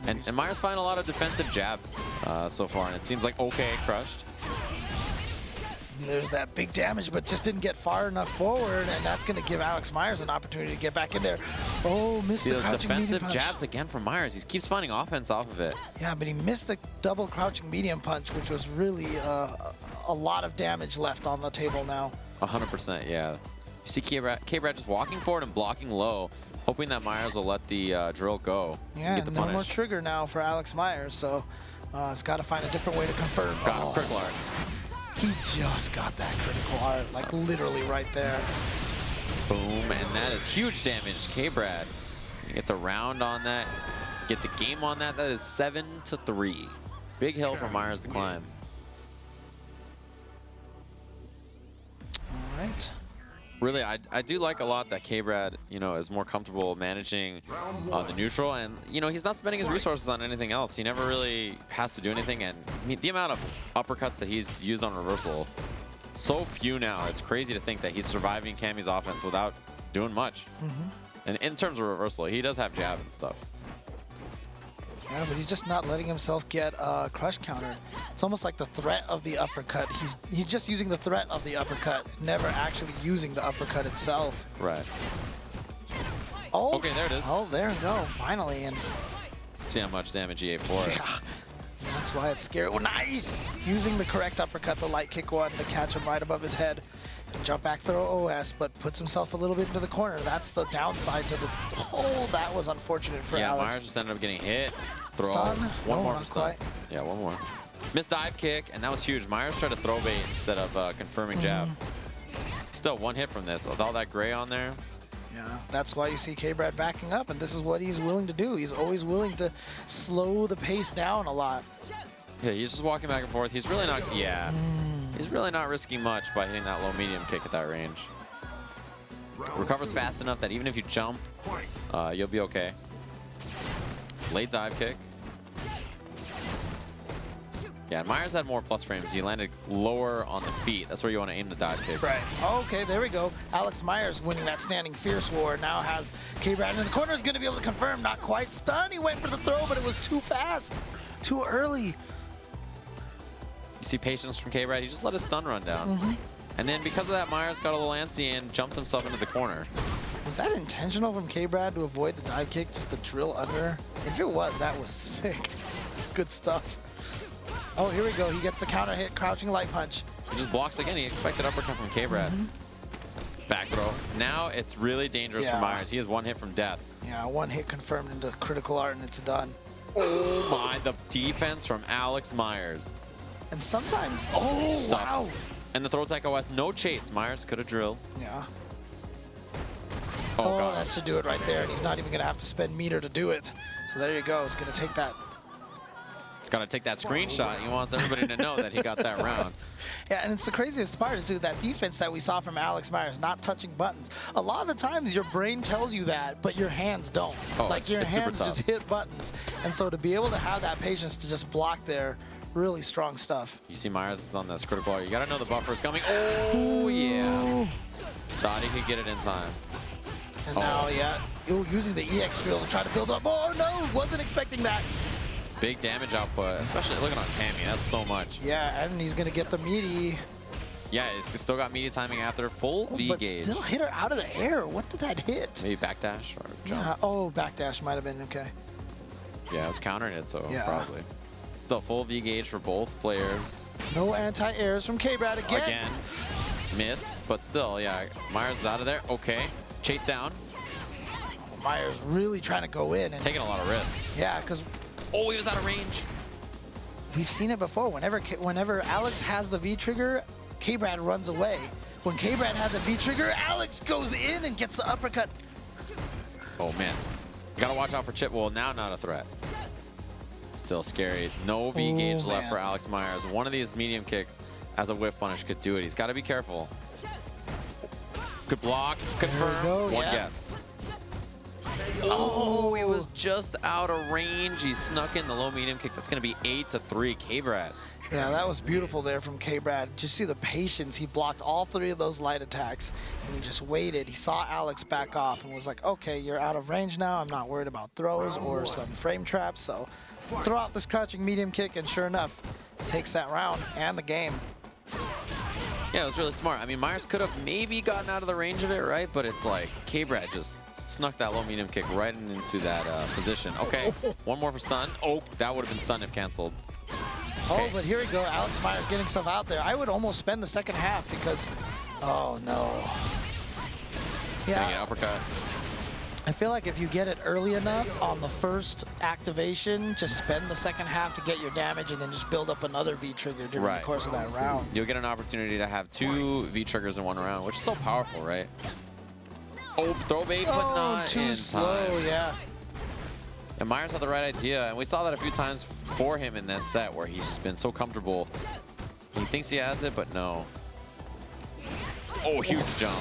[SPEAKER 2] And Myers finding a lot of defensive jabs so far, and it seems like okay, crushed.
[SPEAKER 1] And there's that big damage, but just didn't get far enough forward, and that's going to give Alex Myers an opportunity to get back in there. Oh, missed the crouching medium
[SPEAKER 2] defensive
[SPEAKER 1] punch.
[SPEAKER 2] jabs again from Myers. He keeps finding offense off of it.
[SPEAKER 1] Yeah, but he missed the double crouching medium punch, which was really a lot of damage left on the table now.
[SPEAKER 2] 100%, yeah. You see KBrad just walking forward and blocking low, hoping that Myers will let the drill go.
[SPEAKER 1] Yeah,
[SPEAKER 2] and get the
[SPEAKER 1] no
[SPEAKER 2] punish.
[SPEAKER 1] more trigger now for Alex Myers, so it's got to find a different way to confirm.
[SPEAKER 2] Got critical art.
[SPEAKER 1] He just got that critical art, like literally right there.
[SPEAKER 2] Boom, and that is huge damage. KBrad, get the round on that, get the game on that. That is 7-3. Big hill for Myers to climb.
[SPEAKER 1] All right.
[SPEAKER 2] Really, I do like a lot that KBrad, you know, is more comfortable managing the neutral, and you know, he's not spending his resources on anything else. He never really has to do anything, and I mean, the amount of uppercuts that he's used on reversal, so few now. It's crazy to think that he's surviving Cammy's offense without doing much. And in terms of reversal, he does have jab and stuff.
[SPEAKER 1] Yeah, but he's just not letting himself get a crush counter. It's almost like the threat of the uppercut. He's just using the threat of the uppercut, never actually using the uppercut itself.
[SPEAKER 2] Right.
[SPEAKER 1] Oh,
[SPEAKER 2] okay, there it is.
[SPEAKER 1] Oh, there we go, finally. And
[SPEAKER 2] see how much damage he ate for it.
[SPEAKER 1] yeah, that's why it's scary. Oh, nice! Using the correct uppercut, the light kick one to catch him right above his head. Jump back throw OS, but puts himself a little bit into the corner. That's the downside to the... Oh, that was unfortunate for Alex.
[SPEAKER 2] Yeah, Myers just ended up getting hit. Throw.
[SPEAKER 1] Stun?
[SPEAKER 2] One more
[SPEAKER 1] not
[SPEAKER 2] for stun.
[SPEAKER 1] quite.
[SPEAKER 2] Yeah, one more. Missed dive kick, and that was huge. Myers tried to throw bait instead of confirming jab. Still one hit from this with all that gray on there.
[SPEAKER 1] Yeah, that's why you see KBrad backing up, and this is what he's willing to do. He's always willing to slow the pace down a lot.
[SPEAKER 2] Yeah, he's just walking back and forth. He's really not, yeah. He's really not risking much by hitting that low medium kick at that range. Recovers fast enough that even if you jump, you'll be okay. Late dive kick. Yeah, Myers had more plus frames. He landed lower on the feet. That's where you want to aim the dive kicks.
[SPEAKER 1] Right. Okay, there we go. Alex Myers winning that standing fierce war. Now has KBrad in the corner. Is going to be able to confirm. Not quite stunned. He went for the throw, but it was too fast. Too early.
[SPEAKER 2] You see patience from KBrad. He just let his stun run down. And then because of that, Myers got a little antsy and jumped himself into the corner.
[SPEAKER 1] Was that intentional from KBrad to avoid the dive kick, just to drill under? If it was, that was sick. It's good stuff. Oh, here we go. He gets the counter hit, crouching light punch.
[SPEAKER 2] He just blocks again. He expected uppercut from KBrad. Back throw. Now it's really dangerous for Myers. He has one hit from death.
[SPEAKER 1] Yeah, one hit confirmed into critical art, and it's done.
[SPEAKER 2] Oh my, the defense from Alex Myers.
[SPEAKER 1] And sometimes, oh,
[SPEAKER 2] Stuffed.
[SPEAKER 1] wow.
[SPEAKER 2] And the throw tech OS, no chase. Myers could have drilled.
[SPEAKER 1] Yeah.
[SPEAKER 2] Oh, God.
[SPEAKER 1] That should do it right there. And he's not even going to have to spend meter to do it. So there you go. He's going to take that.
[SPEAKER 2] Gotta take that screenshot. He wants everybody to know that he got that round.
[SPEAKER 1] Yeah, and it's the craziest part is that defense that we saw from Alex Myers, not touching buttons. A lot of the times your brain tells you that, but your hands don't.
[SPEAKER 2] Oh,
[SPEAKER 1] like your
[SPEAKER 2] it's
[SPEAKER 1] hands just hit buttons. And so to be able to have that patience to just block there, really strong stuff.
[SPEAKER 2] You see Myers is on this critical art. You gotta know the buffer is coming. Oh, yeah. Thought he could get it in time.
[SPEAKER 1] And now, yeah, using the EX drill to try to build up. Oh, no, wasn't expecting that.
[SPEAKER 2] Big damage output, especially looking on Cammy. That's so much.
[SPEAKER 1] Yeah, and he's going to get the meaty.
[SPEAKER 2] Yeah, he's still got meaty timing after full V
[SPEAKER 1] but
[SPEAKER 2] gauge.
[SPEAKER 1] Still hit her out of the air. What did that hit?
[SPEAKER 2] Maybe backdash or jump.
[SPEAKER 1] Yeah, oh, backdash might have been okay.
[SPEAKER 2] Yeah, it was countering it, so
[SPEAKER 1] yeah.
[SPEAKER 2] probably. Still full V gauge for both players.
[SPEAKER 1] No anti-airs from KBrad again.
[SPEAKER 2] Again. Miss, but still, yeah. Myers is out of there. Okay. Chase down.
[SPEAKER 1] Oh, Myers really trying to go in. And
[SPEAKER 2] taking a lot of risks.
[SPEAKER 1] Yeah, because...
[SPEAKER 2] Oh, he was out of range.
[SPEAKER 1] We've seen it before. Whenever Alex has the V-trigger, KBrad runs away. When KBrad had the V-trigger, Alex goes in and gets the uppercut.
[SPEAKER 2] Oh, man. Gotta watch out for Chip. Well, now not a threat. Still scary. No V-gauge left for Alex Myers. One of these medium kicks as a whiff punish could do it. He's got to be careful. Could block. Confirm. One guess. Oh, he was just out of range. He snuck in the low medium kick. That's going to be 8-3 KBrad.
[SPEAKER 1] Yeah, that was beautiful there from KBrad. Just see the patience. He blocked all three of those light attacks, and he just waited. He saw Alex back off and was like, okay, you're out of range now. I'm not worried about throws or some frame traps, so throw out this crouching medium kick, and sure enough, takes that round and the game.
[SPEAKER 2] Yeah, it was really smart. I mean, Myers could have maybe gotten out of the range of it, right? But it's like KBrad just snuck that low medium kick right into that position. Okay, one more for stun. Oh, that would have been stun if canceled.
[SPEAKER 1] Oh, but here we go. Alex Myers getting stuff out there. I would almost spend the second half because, oh no.
[SPEAKER 2] Yeah. Get uppercut.
[SPEAKER 1] I feel like if you get it early enough on the first activation, just spend the second half to get your damage and then just build up another V-trigger during the course of that round.
[SPEAKER 2] You'll get an opportunity to have 2 V-triggers in one round, which is so powerful, right? Oh, throw bait, but not
[SPEAKER 1] too
[SPEAKER 2] in
[SPEAKER 1] slow,
[SPEAKER 2] time.
[SPEAKER 1] yeah.
[SPEAKER 2] And Myers had the right idea, and we saw that a few times for him in this set where he's just been so comfortable. He thinks he has it, but no. Oh, huge jump.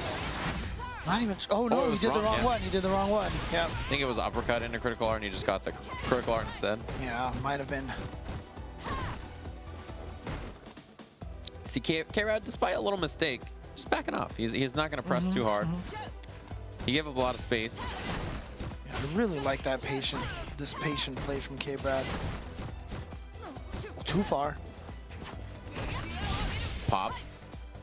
[SPEAKER 1] Not even. Oh no, you did the wrong one. You did the wrong one. Yeah.
[SPEAKER 2] I think it was uppercut into critical art, and he just got the critical art instead.
[SPEAKER 1] Yeah, might have been.
[SPEAKER 2] See, KBrad, despite a little mistake, just backing off. He's not going to press too hard. He gave up a lot of space.
[SPEAKER 1] Yeah, I really like that this patient play from KBrad. Too far.
[SPEAKER 2] Popped.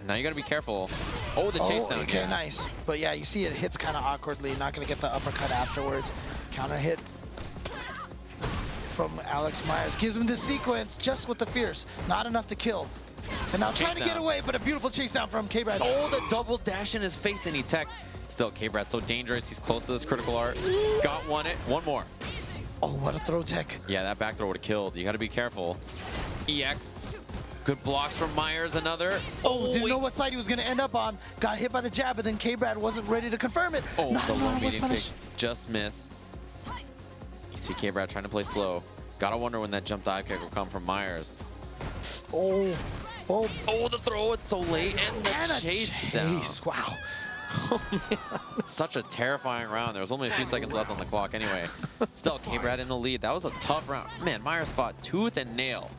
[SPEAKER 2] Now you got to be careful. Oh, the chase down.
[SPEAKER 1] Okay,
[SPEAKER 2] yeah.
[SPEAKER 1] nice. But yeah, you see it hits kind of awkwardly. Not going to get the uppercut afterwards. Counter hit from Alex Myers. Gives him this sequence just with the fierce. Not enough to kill. And now trying to get away, but a beautiful chase down from KBrad.
[SPEAKER 2] Oh, the double dash in his face, and he tech. Still, KBrad so dangerous. He's close to this critical art. Got one more.
[SPEAKER 1] Oh, what a throw tech.
[SPEAKER 2] Yeah, that back throw would have killed. You got to be careful. EX. Good blocks from Myers, another.
[SPEAKER 1] Oh, didn't know what side he was going to end up on. Got hit by the jab, but then KBrad wasn't ready to confirm it.
[SPEAKER 2] Oh,
[SPEAKER 1] Not
[SPEAKER 2] the low
[SPEAKER 1] with
[SPEAKER 2] medium kick
[SPEAKER 1] punish.
[SPEAKER 2] just missed. You see KBrad trying to play slow. Gotta wonder when that jump dive kick will come from Myers.
[SPEAKER 1] Oh,
[SPEAKER 2] the throw, it's so late, and the chase down.
[SPEAKER 1] Wow.
[SPEAKER 2] Such a terrifying round. There was only a few seconds left on the clock anyway. Still, KBrad in the lead. That was a tough round. Man, Myers fought tooth and nail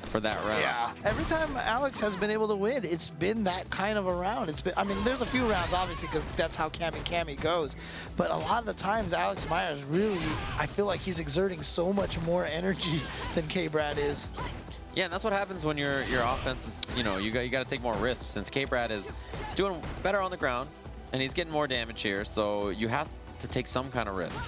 [SPEAKER 2] for that round.
[SPEAKER 1] Yeah. Every time Alex has been able to win, it's been that kind of a round. It's been, I mean, there's a few rounds, obviously, because that's how Cammy goes. But a lot of the times, Alex Myers really, I feel like he's exerting so much more energy than KBrad is.
[SPEAKER 2] Yeah, and that's what happens when your offense is, you know, you got to take more risks, since KBrad is doing better on the ground and he's getting more damage here, so you have to take some kind of risk.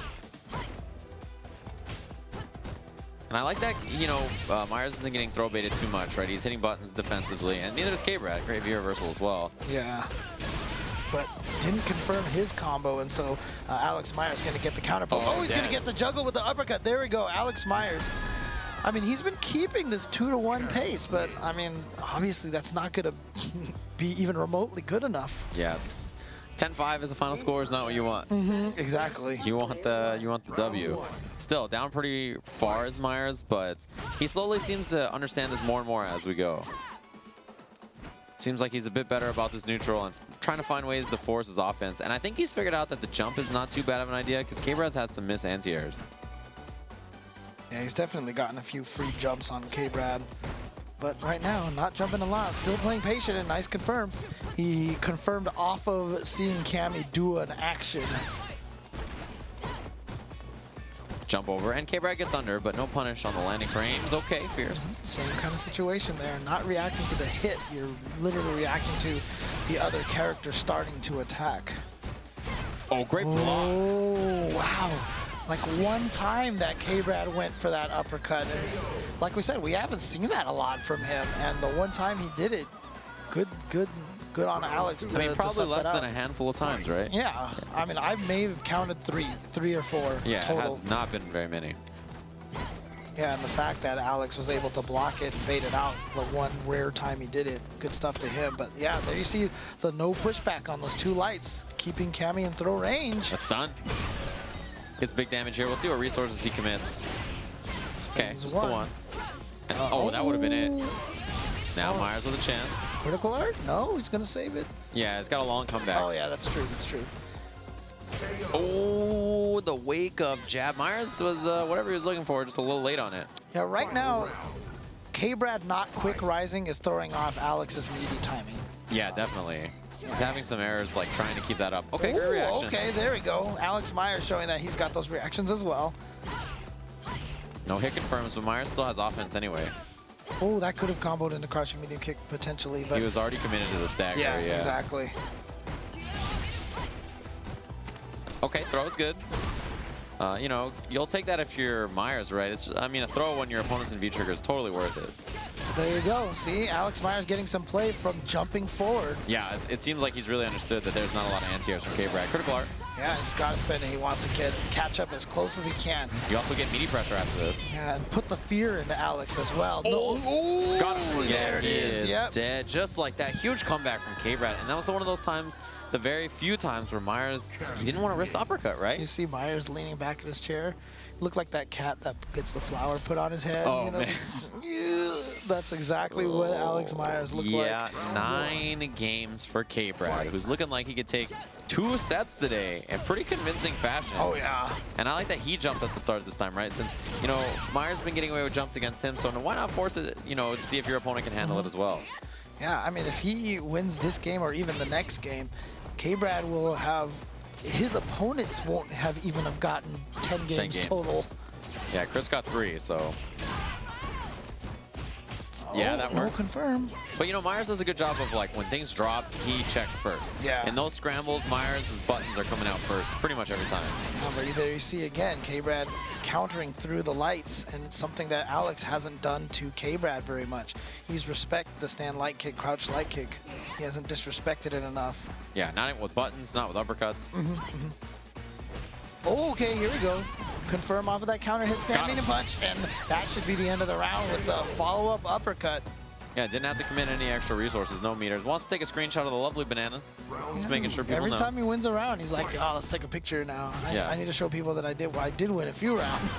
[SPEAKER 2] And I like that, you know, Myers isn't getting throw baited too much, right? He's hitting buttons defensively, and neither is KBrad. Great view reversal as well.
[SPEAKER 1] Yeah. But didn't confirm his combo, and so Alex Myers going to get the counter poke. Oh, he's going to get the juggle with the uppercut. There we go, Alex Myers. I mean, he's been keeping this 2-to-1 pace, but I mean, obviously that's not going to be even remotely good enough.
[SPEAKER 2] Yeah, it's 10-5 as the final score is not what you want.
[SPEAKER 1] Exactly.
[SPEAKER 2] You want the W. Still down pretty far as Myers, but he slowly seems to understand this more and more as we go. Seems like he's a bit better about this neutral and trying to find ways to force his offense. And I think he's figured out that the jump is not too bad of an idea, because KBrad's had some miss anti-airs.
[SPEAKER 1] Yeah, he's definitely gotten a few free jumps on KBrad. But right now, not jumping a lot, still playing patient, and nice confirm. He confirmed off of seeing Cammy do an action.
[SPEAKER 2] Jump over, and KBrad gets under, but no punish on the landing frames. Okay, fierce.
[SPEAKER 1] Same kind of situation there. Not reacting to the hit, you're literally reacting to the other character starting to attack.
[SPEAKER 2] Oh, great block.
[SPEAKER 1] Oh, wow. Like one time that KBrad went for that uppercut, and like we said, we haven't seen that a lot from him. And the one time he did it, good on Alex to,
[SPEAKER 2] I mean, probably less
[SPEAKER 1] than
[SPEAKER 2] a handful of times, right?
[SPEAKER 1] Yeah, I mean, I may have counted three or four
[SPEAKER 2] yeah,
[SPEAKER 1] total.
[SPEAKER 2] it has not been very many.
[SPEAKER 1] Yeah, and the fact that Alex was able to block it and bait it out the one rare time he did it, good stuff to him. But yeah, there you see the no pushback on those two lights, keeping Cammy in throw range.
[SPEAKER 2] A stun. Gets big damage here. We'll see what resources he commits. Okay, just the one. And, oh, that would have been it. Now Myers with a chance.
[SPEAKER 1] Critical art? No, he's going to save it.
[SPEAKER 2] Yeah, it's got a long comeback.
[SPEAKER 1] Oh, yeah, that's true. That's true.
[SPEAKER 2] Oh, the wake up jab. Myers was whatever he was looking for, just a little late on it.
[SPEAKER 1] Yeah, right now, KBrad not quick rising is throwing off Alex's meaty timing.
[SPEAKER 2] Yeah, definitely. He's having some errors, like trying to keep that up. Okay, great reaction.
[SPEAKER 1] Okay, there we go. Alex Myers showing that he's got those reactions as well.
[SPEAKER 2] No hit confirms, but Myers still has offense anyway.
[SPEAKER 1] Oh, that could have comboed into crouching medium kick potentially, but
[SPEAKER 2] He was already committed to the stagger.
[SPEAKER 1] yeah, exactly.
[SPEAKER 2] Okay, throw is good. You know, you'll take that if you're Myers, right? It's, I mean, a throw when your opponent's in V-trigger is totally worth it.
[SPEAKER 1] There you go. See, Alex Myers getting some play from jumping forward.
[SPEAKER 2] Yeah, it seems like he's really understood that there's not a lot of anti-airs from KBrad. Critical art.
[SPEAKER 1] Yeah, he's got to spend it. He wants to catch up as close as he can.
[SPEAKER 2] You also get meaty pressure after this.
[SPEAKER 1] Yeah, and put the fear into Alex as well.
[SPEAKER 2] Oh, got him.
[SPEAKER 1] There it is. Yep.
[SPEAKER 2] Dead. Just like that. Huge comeback from KBrad. And that was one of those times, the very few times where Myers, he didn't want to risk the uppercut, right?
[SPEAKER 1] You see Myers leaning back in his chair. Looked like that cat that gets the flower put on his head.
[SPEAKER 2] Oh,
[SPEAKER 1] you know?
[SPEAKER 2] man.
[SPEAKER 1] That's exactly what Alex Myers looked like.
[SPEAKER 2] Yeah, 9 games for KBrad, who's looking like he could take 2 sets today in pretty convincing fashion.
[SPEAKER 1] Oh, yeah.
[SPEAKER 2] And I like that he jumped at the start this time, right? Since, you know, Myers has been getting away with jumps against him, so why not force it, you know, to see if your opponent can handle it as well.
[SPEAKER 1] Yeah, I mean, if he wins this game or even the next game, KBrad will have, his opponents won't have even have gotten 10 games total.
[SPEAKER 2] Yeah, Chris got 3, so. Yeah, that works.
[SPEAKER 1] No confirm.
[SPEAKER 2] But you know, Myers does a good job of like when things drop, he checks first.
[SPEAKER 1] Yeah.
[SPEAKER 2] In those scrambles, Myers' buttons are coming out first pretty much every time.
[SPEAKER 1] But there you see again, KBrad countering through the lights, and it's something that Alex hasn't done to KBrad very much. He's respected the stand light kick, crouch light kick. He hasn't disrespected it enough.
[SPEAKER 2] Yeah, not with buttons, not with uppercuts.
[SPEAKER 1] Oh, okay, here we go. Confirm off of that counter hit, stand mean and punch, and that should be the end of the round with the follow-up uppercut.
[SPEAKER 2] Yeah, didn't have to commit any extra resources, no meters. Wants to take a screenshot of the lovely bananas. Just making sure people know.
[SPEAKER 1] Every time he wins a round, he's like, oh, let's take a picture now. I need to show people that I did win a few rounds.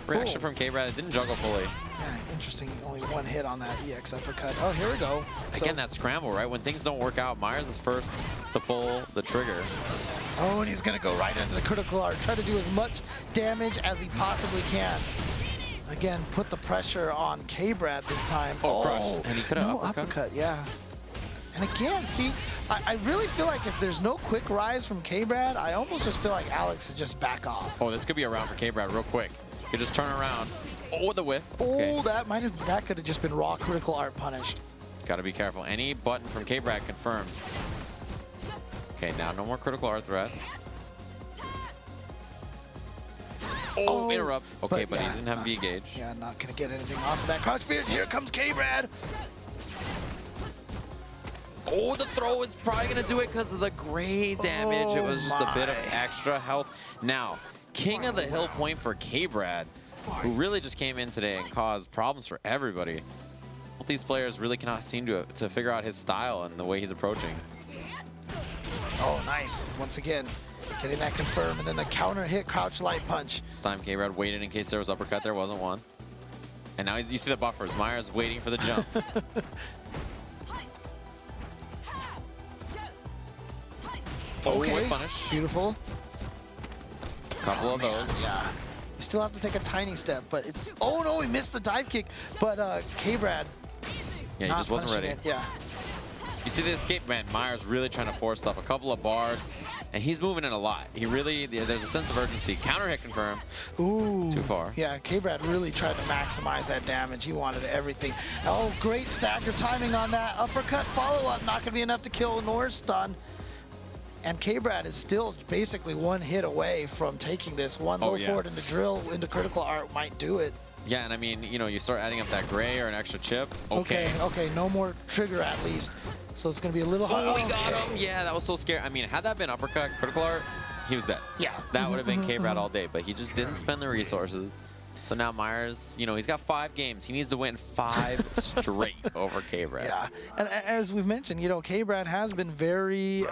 [SPEAKER 2] Reaction from KBrad, it didn't juggle fully.
[SPEAKER 1] Yeah, interesting, only 1 hit on that EX uppercut. Oh, here we go.
[SPEAKER 2] Again, that scramble, right? When things don't work out, Myers is first to pull the trigger.
[SPEAKER 1] Oh, and he's gonna go right into the critical art. Try to do as much damage as he possibly can. Again, put the pressure on KBrad this time.
[SPEAKER 2] Oh, crushed. And he could have
[SPEAKER 1] uppercut, yeah. And again, see, I really feel like if there's no quick rise from KBrad, I almost just feel like Alex should just back off.
[SPEAKER 2] Oh, this could be a round for KBrad real quick. He could just turn around. Oh, the whiff.
[SPEAKER 1] Oh, that could have just been raw critical art punished.
[SPEAKER 2] Gotta be careful. Any button from KBrad confirmed. Okay, now no more critical art threat. Oh, interrupt. Okay, but he didn't have V gauge.
[SPEAKER 1] Yeah, not gonna get anything off of that crouch spears. Here comes KBrad.
[SPEAKER 2] Oh, the throw is probably gonna do it because of the gray damage. It was just a bit of extra health. Now, king of the hill point for KBrad, who really just came in today and caused problems for everybody. Both these players really cannot seem to figure out his style and the way he's approaching.
[SPEAKER 1] Oh, nice. Once again, getting that confirmed, and then the counter hit crouch light punch.
[SPEAKER 2] This time KBrad waited in case there was uppercut. There wasn't one. And now you see the buffers. Myers waiting for the jump.
[SPEAKER 1] Okay,
[SPEAKER 2] whip punish.
[SPEAKER 1] Beautiful.
[SPEAKER 2] Couple of those.
[SPEAKER 1] Yeah. You still have to take a tiny step, but it's... Oh, no, he missed the dive kick. But KBrad...
[SPEAKER 2] Yeah, he just wasn't ready.
[SPEAKER 1] Yeah.
[SPEAKER 2] You see the escape, man. Myers really trying to force stuff. A couple of bars, and he's moving in a lot. He really, there's a sense of urgency. Counter hit confirmed.
[SPEAKER 1] Ooh.
[SPEAKER 2] Too far.
[SPEAKER 1] Yeah, KBrad really tried to maximize that damage. He wanted everything. Oh, great stagger timing on that. Uppercut follow-up. Not going to be enough to kill nor stun. And KBrad is still basically 1 hit away from taking this. One low forward into drill into critical art might do it.
[SPEAKER 2] Yeah, and I mean, you know, you start adding up that gray or an extra chip.
[SPEAKER 1] Okay, no more trigger at least. So it's going to be a little hard.
[SPEAKER 2] Oh, we got him. Yeah, that was so scary. I mean, had that been uppercut, critical art, he was dead.
[SPEAKER 1] Yeah.
[SPEAKER 2] That would have been KBrad all day, but he just didn't spend the resources. So now Myers, you know, he's got 5 games. He needs to win 5 straight over KBrad.
[SPEAKER 1] Yeah, and as we've mentioned, you know, KBrad has been very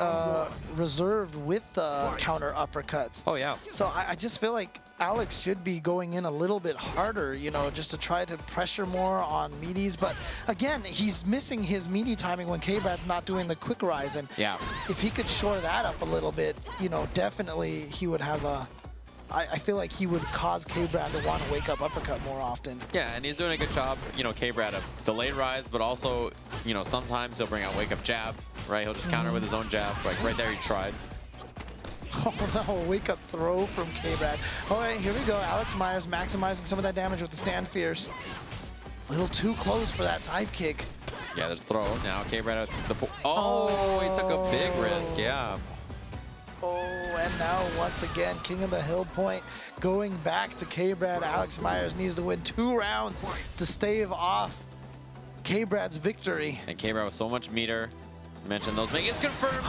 [SPEAKER 1] reserved with counter uppercuts.
[SPEAKER 2] Oh, yeah.
[SPEAKER 1] So I just feel like Alex should be going in a little bit harder, you know, just to try to pressure more on meaties. But again, he's missing his meaty timing when KBrad's not doing the quick rise. And if he could shore that up a little bit, you know, definitely he would have a... I feel like he would cause KBrad to want to wake up uppercut more often.
[SPEAKER 2] Yeah, and he's doing a good job, you know, KBrad, of delayed rise, but also, you know, sometimes he'll bring out wake up jab, right? He'll just counter with his own jab. Like right there, he tried.
[SPEAKER 1] Oh no, wake up throw from KBrad. All right, here we go. Alex Myers maximizing some of that damage with the stand fierce. A little too close for that dive kick.
[SPEAKER 2] Yeah, there's throw. Now KBrad at the... Oh, he took a big risk, yeah.
[SPEAKER 1] Oh, and now once again, king of the hill point going back to KBrad. Alex Myers needs to win 2 rounds to stave off KBrad's victory.
[SPEAKER 2] And KBrad with so much meter. Mentioned those make it's confirmed.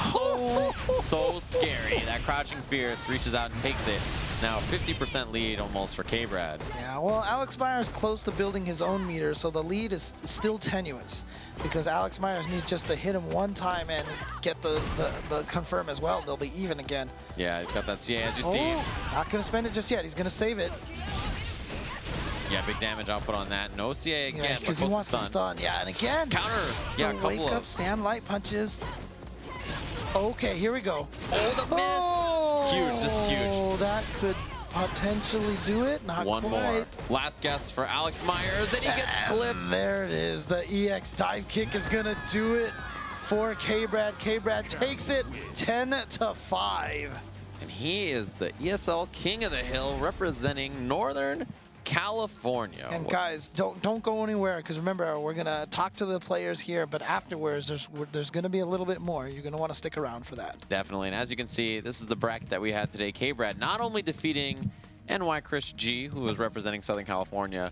[SPEAKER 2] So scary. That crouching fierce reaches out and takes it. Now 50% lead almost for KBrad.
[SPEAKER 1] Yeah, well, Alex Myers close to building his own meter, so the lead is still tenuous because Alex Myers needs just to hit him 1 time and get the confirm as well. They'll be even again.
[SPEAKER 2] Yeah, he's got that CA as you see.
[SPEAKER 1] Not going to spend it just yet. He's going to save it.
[SPEAKER 2] Yeah, big damage output on that. No CA again,
[SPEAKER 1] Yeah, because he
[SPEAKER 2] but
[SPEAKER 1] wants to
[SPEAKER 2] stun.
[SPEAKER 1] stun. Yeah, and again,
[SPEAKER 2] Counter. Yeah, a
[SPEAKER 1] the
[SPEAKER 2] couple
[SPEAKER 1] wake up
[SPEAKER 2] of.
[SPEAKER 1] stand light punches. Okay, here we go.
[SPEAKER 2] Oh, the miss.
[SPEAKER 1] Oh,
[SPEAKER 2] Huge. This is huge.
[SPEAKER 1] Oh, that could potentially do it. Not
[SPEAKER 2] One
[SPEAKER 1] quite.
[SPEAKER 2] more. Last guess for Alex Myers, and he gets clipped.
[SPEAKER 1] And there it is. The EX dive kick is going to do it for KBrad. KBrad takes it 10-5.
[SPEAKER 2] And he is the ESL King of the Hill, representing Northern California.
[SPEAKER 1] And guys, don't go anywhere, because remember, we're going to talk to the players here, but afterwards there's going to be a little bit more. You're going to want to stick around for that.
[SPEAKER 2] Definitely. And as you can see, this is the bracket that we had today. KBrad not only defeating NY Chris G, who was representing Southern California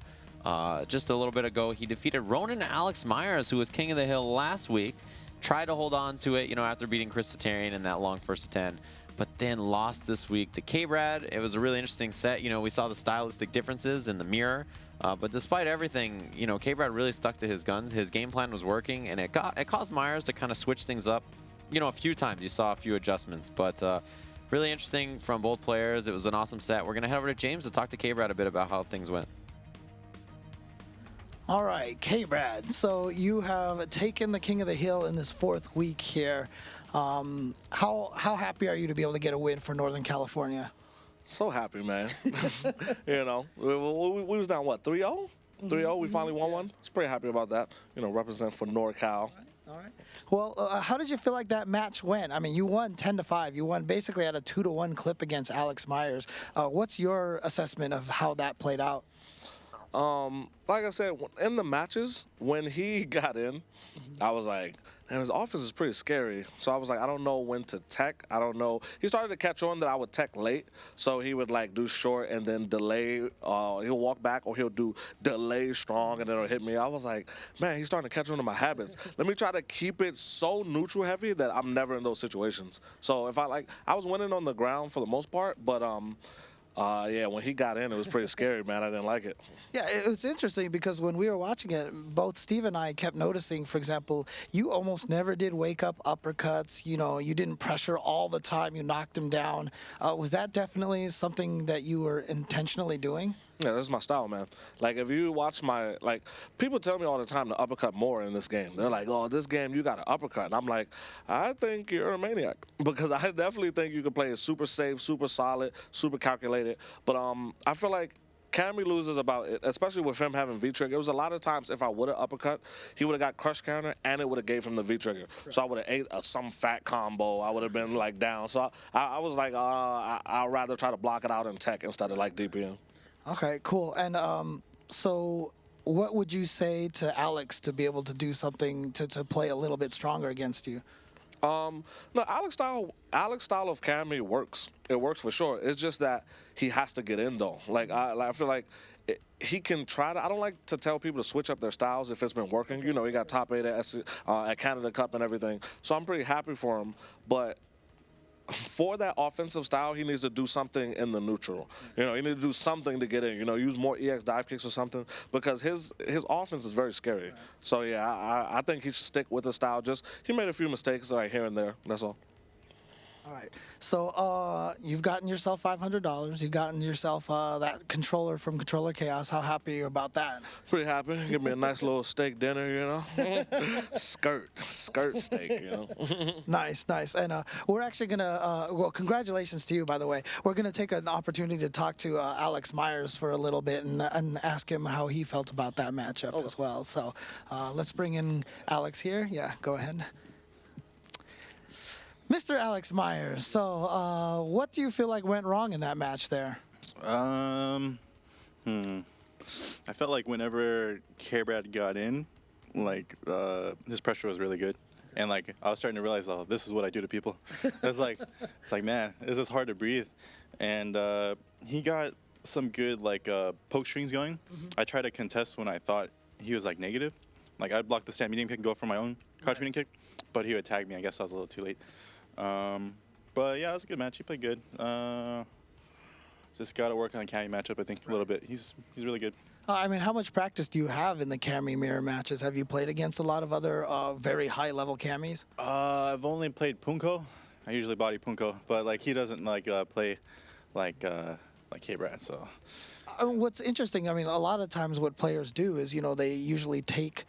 [SPEAKER 2] just a little bit ago, he defeated Ronan Alex Myers, who was King of the Hill last week. Tried to hold on to it, after beating Chris Satarian in that long first to 10. But then lost this week to KBrad. It was a really interesting set. We saw the stylistic differences in the mirror. But despite everything, KBrad really stuck to his guns. His game plan was working, and it caused Myers to kind of switch things up. A few times you saw a few adjustments. But really interesting from both players. It was an awesome set. We're going to head over to James to talk to KBrad a bit about how things went.
[SPEAKER 1] All right, KBrad. So you have taken the King of the Hill in this 4th week here. How happy are you to be able to get a win for Northern California?
[SPEAKER 4] So happy, man. we was down, what, 3-0? 3-0, we finally won one. I was pretty happy about that. Represent for NorCal.
[SPEAKER 1] All right. Well, how did you feel like that match went? I mean, you won 10-5. You won basically at a 2-1 clip against Alex Myers. What's your assessment of how that played out?
[SPEAKER 4] Like I said, in the matches, when he got in, I was like, and his offense is pretty scary. So I was like, I don't know when to tech. I don't know. He started to catch on that I would tech late. So he would do short and then delay. He'll walk back, or he'll do delay strong and then it'll hit me. I was like, man, he's starting to catch on to my habits. Let me try to keep it so neutral heavy that I'm never in those situations. So if I was winning on the ground for the most part, but yeah, when he got in, it was pretty scary, man. I didn't like it.
[SPEAKER 1] Yeah, it was interesting because when we were watching it, both Steve and I kept noticing, for example, you almost never did wake up uppercuts. You didn't pressure all the time. You knocked him down. Was that definitely something that you were intentionally doing?
[SPEAKER 4] Yeah, that's my style, man. If you watch my, people tell me all the time to uppercut more in this game. They're like, oh, this game, you got to uppercut. And I'm like, I think you're a maniac. Because I definitely think you can play it super safe, super solid, super calculated. But I feel like Cammy loses about it, especially with him having V-trigger. It was a lot of times if I would have uppercut, he would have got crush counter and it would have gave him the V-trigger. Right. So I would have ate some fat combo. I would have been down. So I was like, I'd rather try to block it out in tech instead of DPM. Okay,
[SPEAKER 1] cool. And so what would you say to Alex to be able to do something to play a little bit stronger against you?
[SPEAKER 4] No, Alex style of Cammy works. It works for sure. It's just that he has to get in though. I feel like he can try to. I don't like to tell people to switch up their styles if it's been working. He got top 8 at Canada Cup and everything. So I'm pretty happy for him. But for that offensive style, he needs to do something in the neutral. He needs to do something to get in. Use more EX dive kicks or something, because his offense is very scary. Right. So yeah, I think he should stick with his style. He made a few mistakes here and there. That's all.
[SPEAKER 1] All right. So you've gotten yourself $500. You've gotten yourself that controller from Controller Chaos. How happy are you about that?
[SPEAKER 4] Pretty happy. Give me a nice little steak dinner, skirt steak,
[SPEAKER 1] Nice. And we're actually going to, well, congratulations to you, by the way. We're going to take an opportunity to talk to Alex Myers for a little bit and ask him how he felt about that matchup as well. So let's bring in Alex here. Yeah, go ahead. Mr. Alex Myers, so what do you feel like went wrong in that match there?
[SPEAKER 3] I felt like whenever KBrad got in, his pressure was really good. And I was starting to realize, oh, this is what I do to people. It's like, man, this is hard to breathe. And he got some good poke strings going. I tried to contest when I thought he was negative. I'd block the stand medium kick and go for my own crouch medium kick, but he would tag me. I guess I was a little too late. But yeah, it was a good match. He played good. Just got to work on the Cammy matchup, I think, a little bit. He's really good.
[SPEAKER 1] I mean, how much practice do you have in the Cammy mirror matches? Have you played against a lot of other very high-level Cammies?
[SPEAKER 3] I've only played Punko. I usually body Punko, but he doesn't play like KBrad. So
[SPEAKER 1] What's interesting, I mean, a lot of times what players do is, they usually take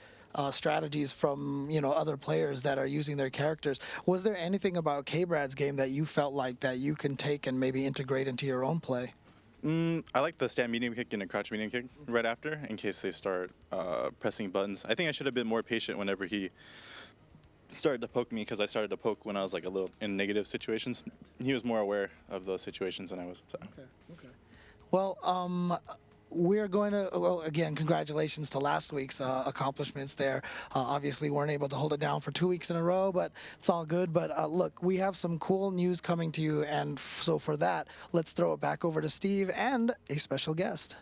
[SPEAKER 1] strategies from, other players that are using their characters. Was there anything about KBrad's game that you felt like that you can take and maybe integrate into your own play?
[SPEAKER 3] I like the stand medium kick and a crouch medium kick right after in case they start pressing buttons. I think I should have been more patient whenever he started to poke me, because I started to poke when I was like a little in negative situations. He was more aware of those situations than I was. So.
[SPEAKER 1] Okay. Well, we're going to, well, again, congratulations to last week's accomplishments there. Obviously, weren't able to hold it down for 2 weeks in a row, but it's all good. But look, we have some cool news coming to you, and so for that, let's throw it back over to Steve and a special guest.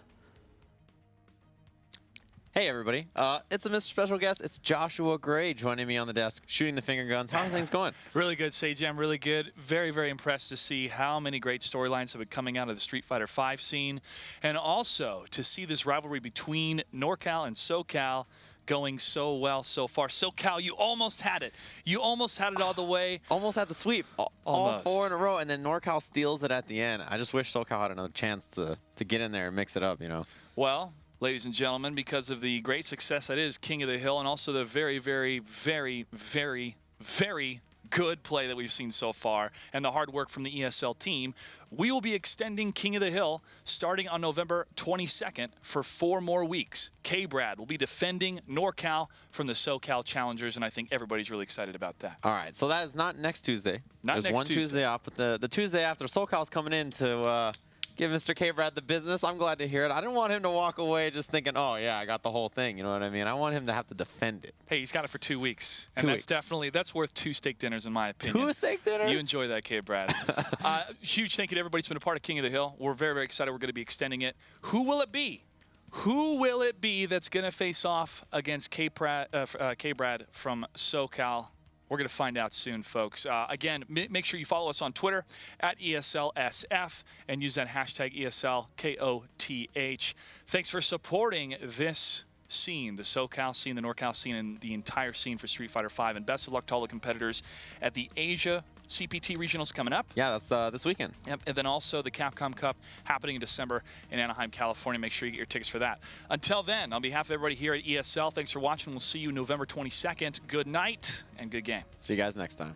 [SPEAKER 2] Hey everybody, it's a Mr. Special Guest. It's Joshua Gray joining me on the desk, shooting the finger guns. How are things going?
[SPEAKER 5] Really good, Sajam, really good. Very, very impressed to see how many great storylines have been coming out of the Street Fighter V scene, and also to see this rivalry between NorCal and SoCal going so well so far. SoCal, you almost had it. You almost had it all the way.
[SPEAKER 2] Almost had the sweep. All
[SPEAKER 5] Almost.
[SPEAKER 2] 4 in a row, and then NorCal steals it at the end. I just wish SoCal had another chance to get in there and mix it up,
[SPEAKER 5] Well, ladies and gentlemen, because of the great success that is King of the Hill, and also the very, very, very, very, very good play that we've seen so far, and the hard work from the ESL team, we will be extending King of the Hill starting on November 22nd for 4 more weeks. KBrad will be defending NorCal from the SoCal Challengers, and I think everybody's really excited about that.
[SPEAKER 2] All right, so that is not next Tuesday.
[SPEAKER 5] Not
[SPEAKER 2] There's
[SPEAKER 5] next
[SPEAKER 2] one Tuesday off, but the Tuesday after, SoCal's coming in to give Mr. KBrad the business. I'm glad to hear it. I didn't want him to walk away just thinking, oh, yeah, I got the whole thing. You know what I mean? I want him to have to defend it.
[SPEAKER 5] Hey, he's got it for 2 weeks. And
[SPEAKER 2] 2
[SPEAKER 5] that's
[SPEAKER 2] weeks.
[SPEAKER 5] definitely, that's worth 2 steak dinners in my opinion.
[SPEAKER 2] 2 steak dinners?
[SPEAKER 5] You enjoy that, KBrad. Huge thank you to everybody who's been a part of King of the Hill. We're very, very excited. We're going to be extending it. Who will it be? Who will it be that's going to face off against KBrad from SoCal? We're going to find out soon, folks. Again, make sure you follow us on Twitter at ESLSF and use that hashtag ESLKOTH. Thanks for supporting this scene, the SoCal scene, the NorCal scene, and the entire scene for Street Fighter V. And best of luck to all the competitors at the Asia CPT Regionals coming up.
[SPEAKER 2] Yeah, that's this weekend.
[SPEAKER 5] Yep, and then also the Capcom Cup happening in December in Anaheim, California. Make sure you get your tickets for that. Until then, on behalf of everybody here at ESL, thanks for watching. We'll see you November 22nd. Good night and good game.
[SPEAKER 2] See you guys next time.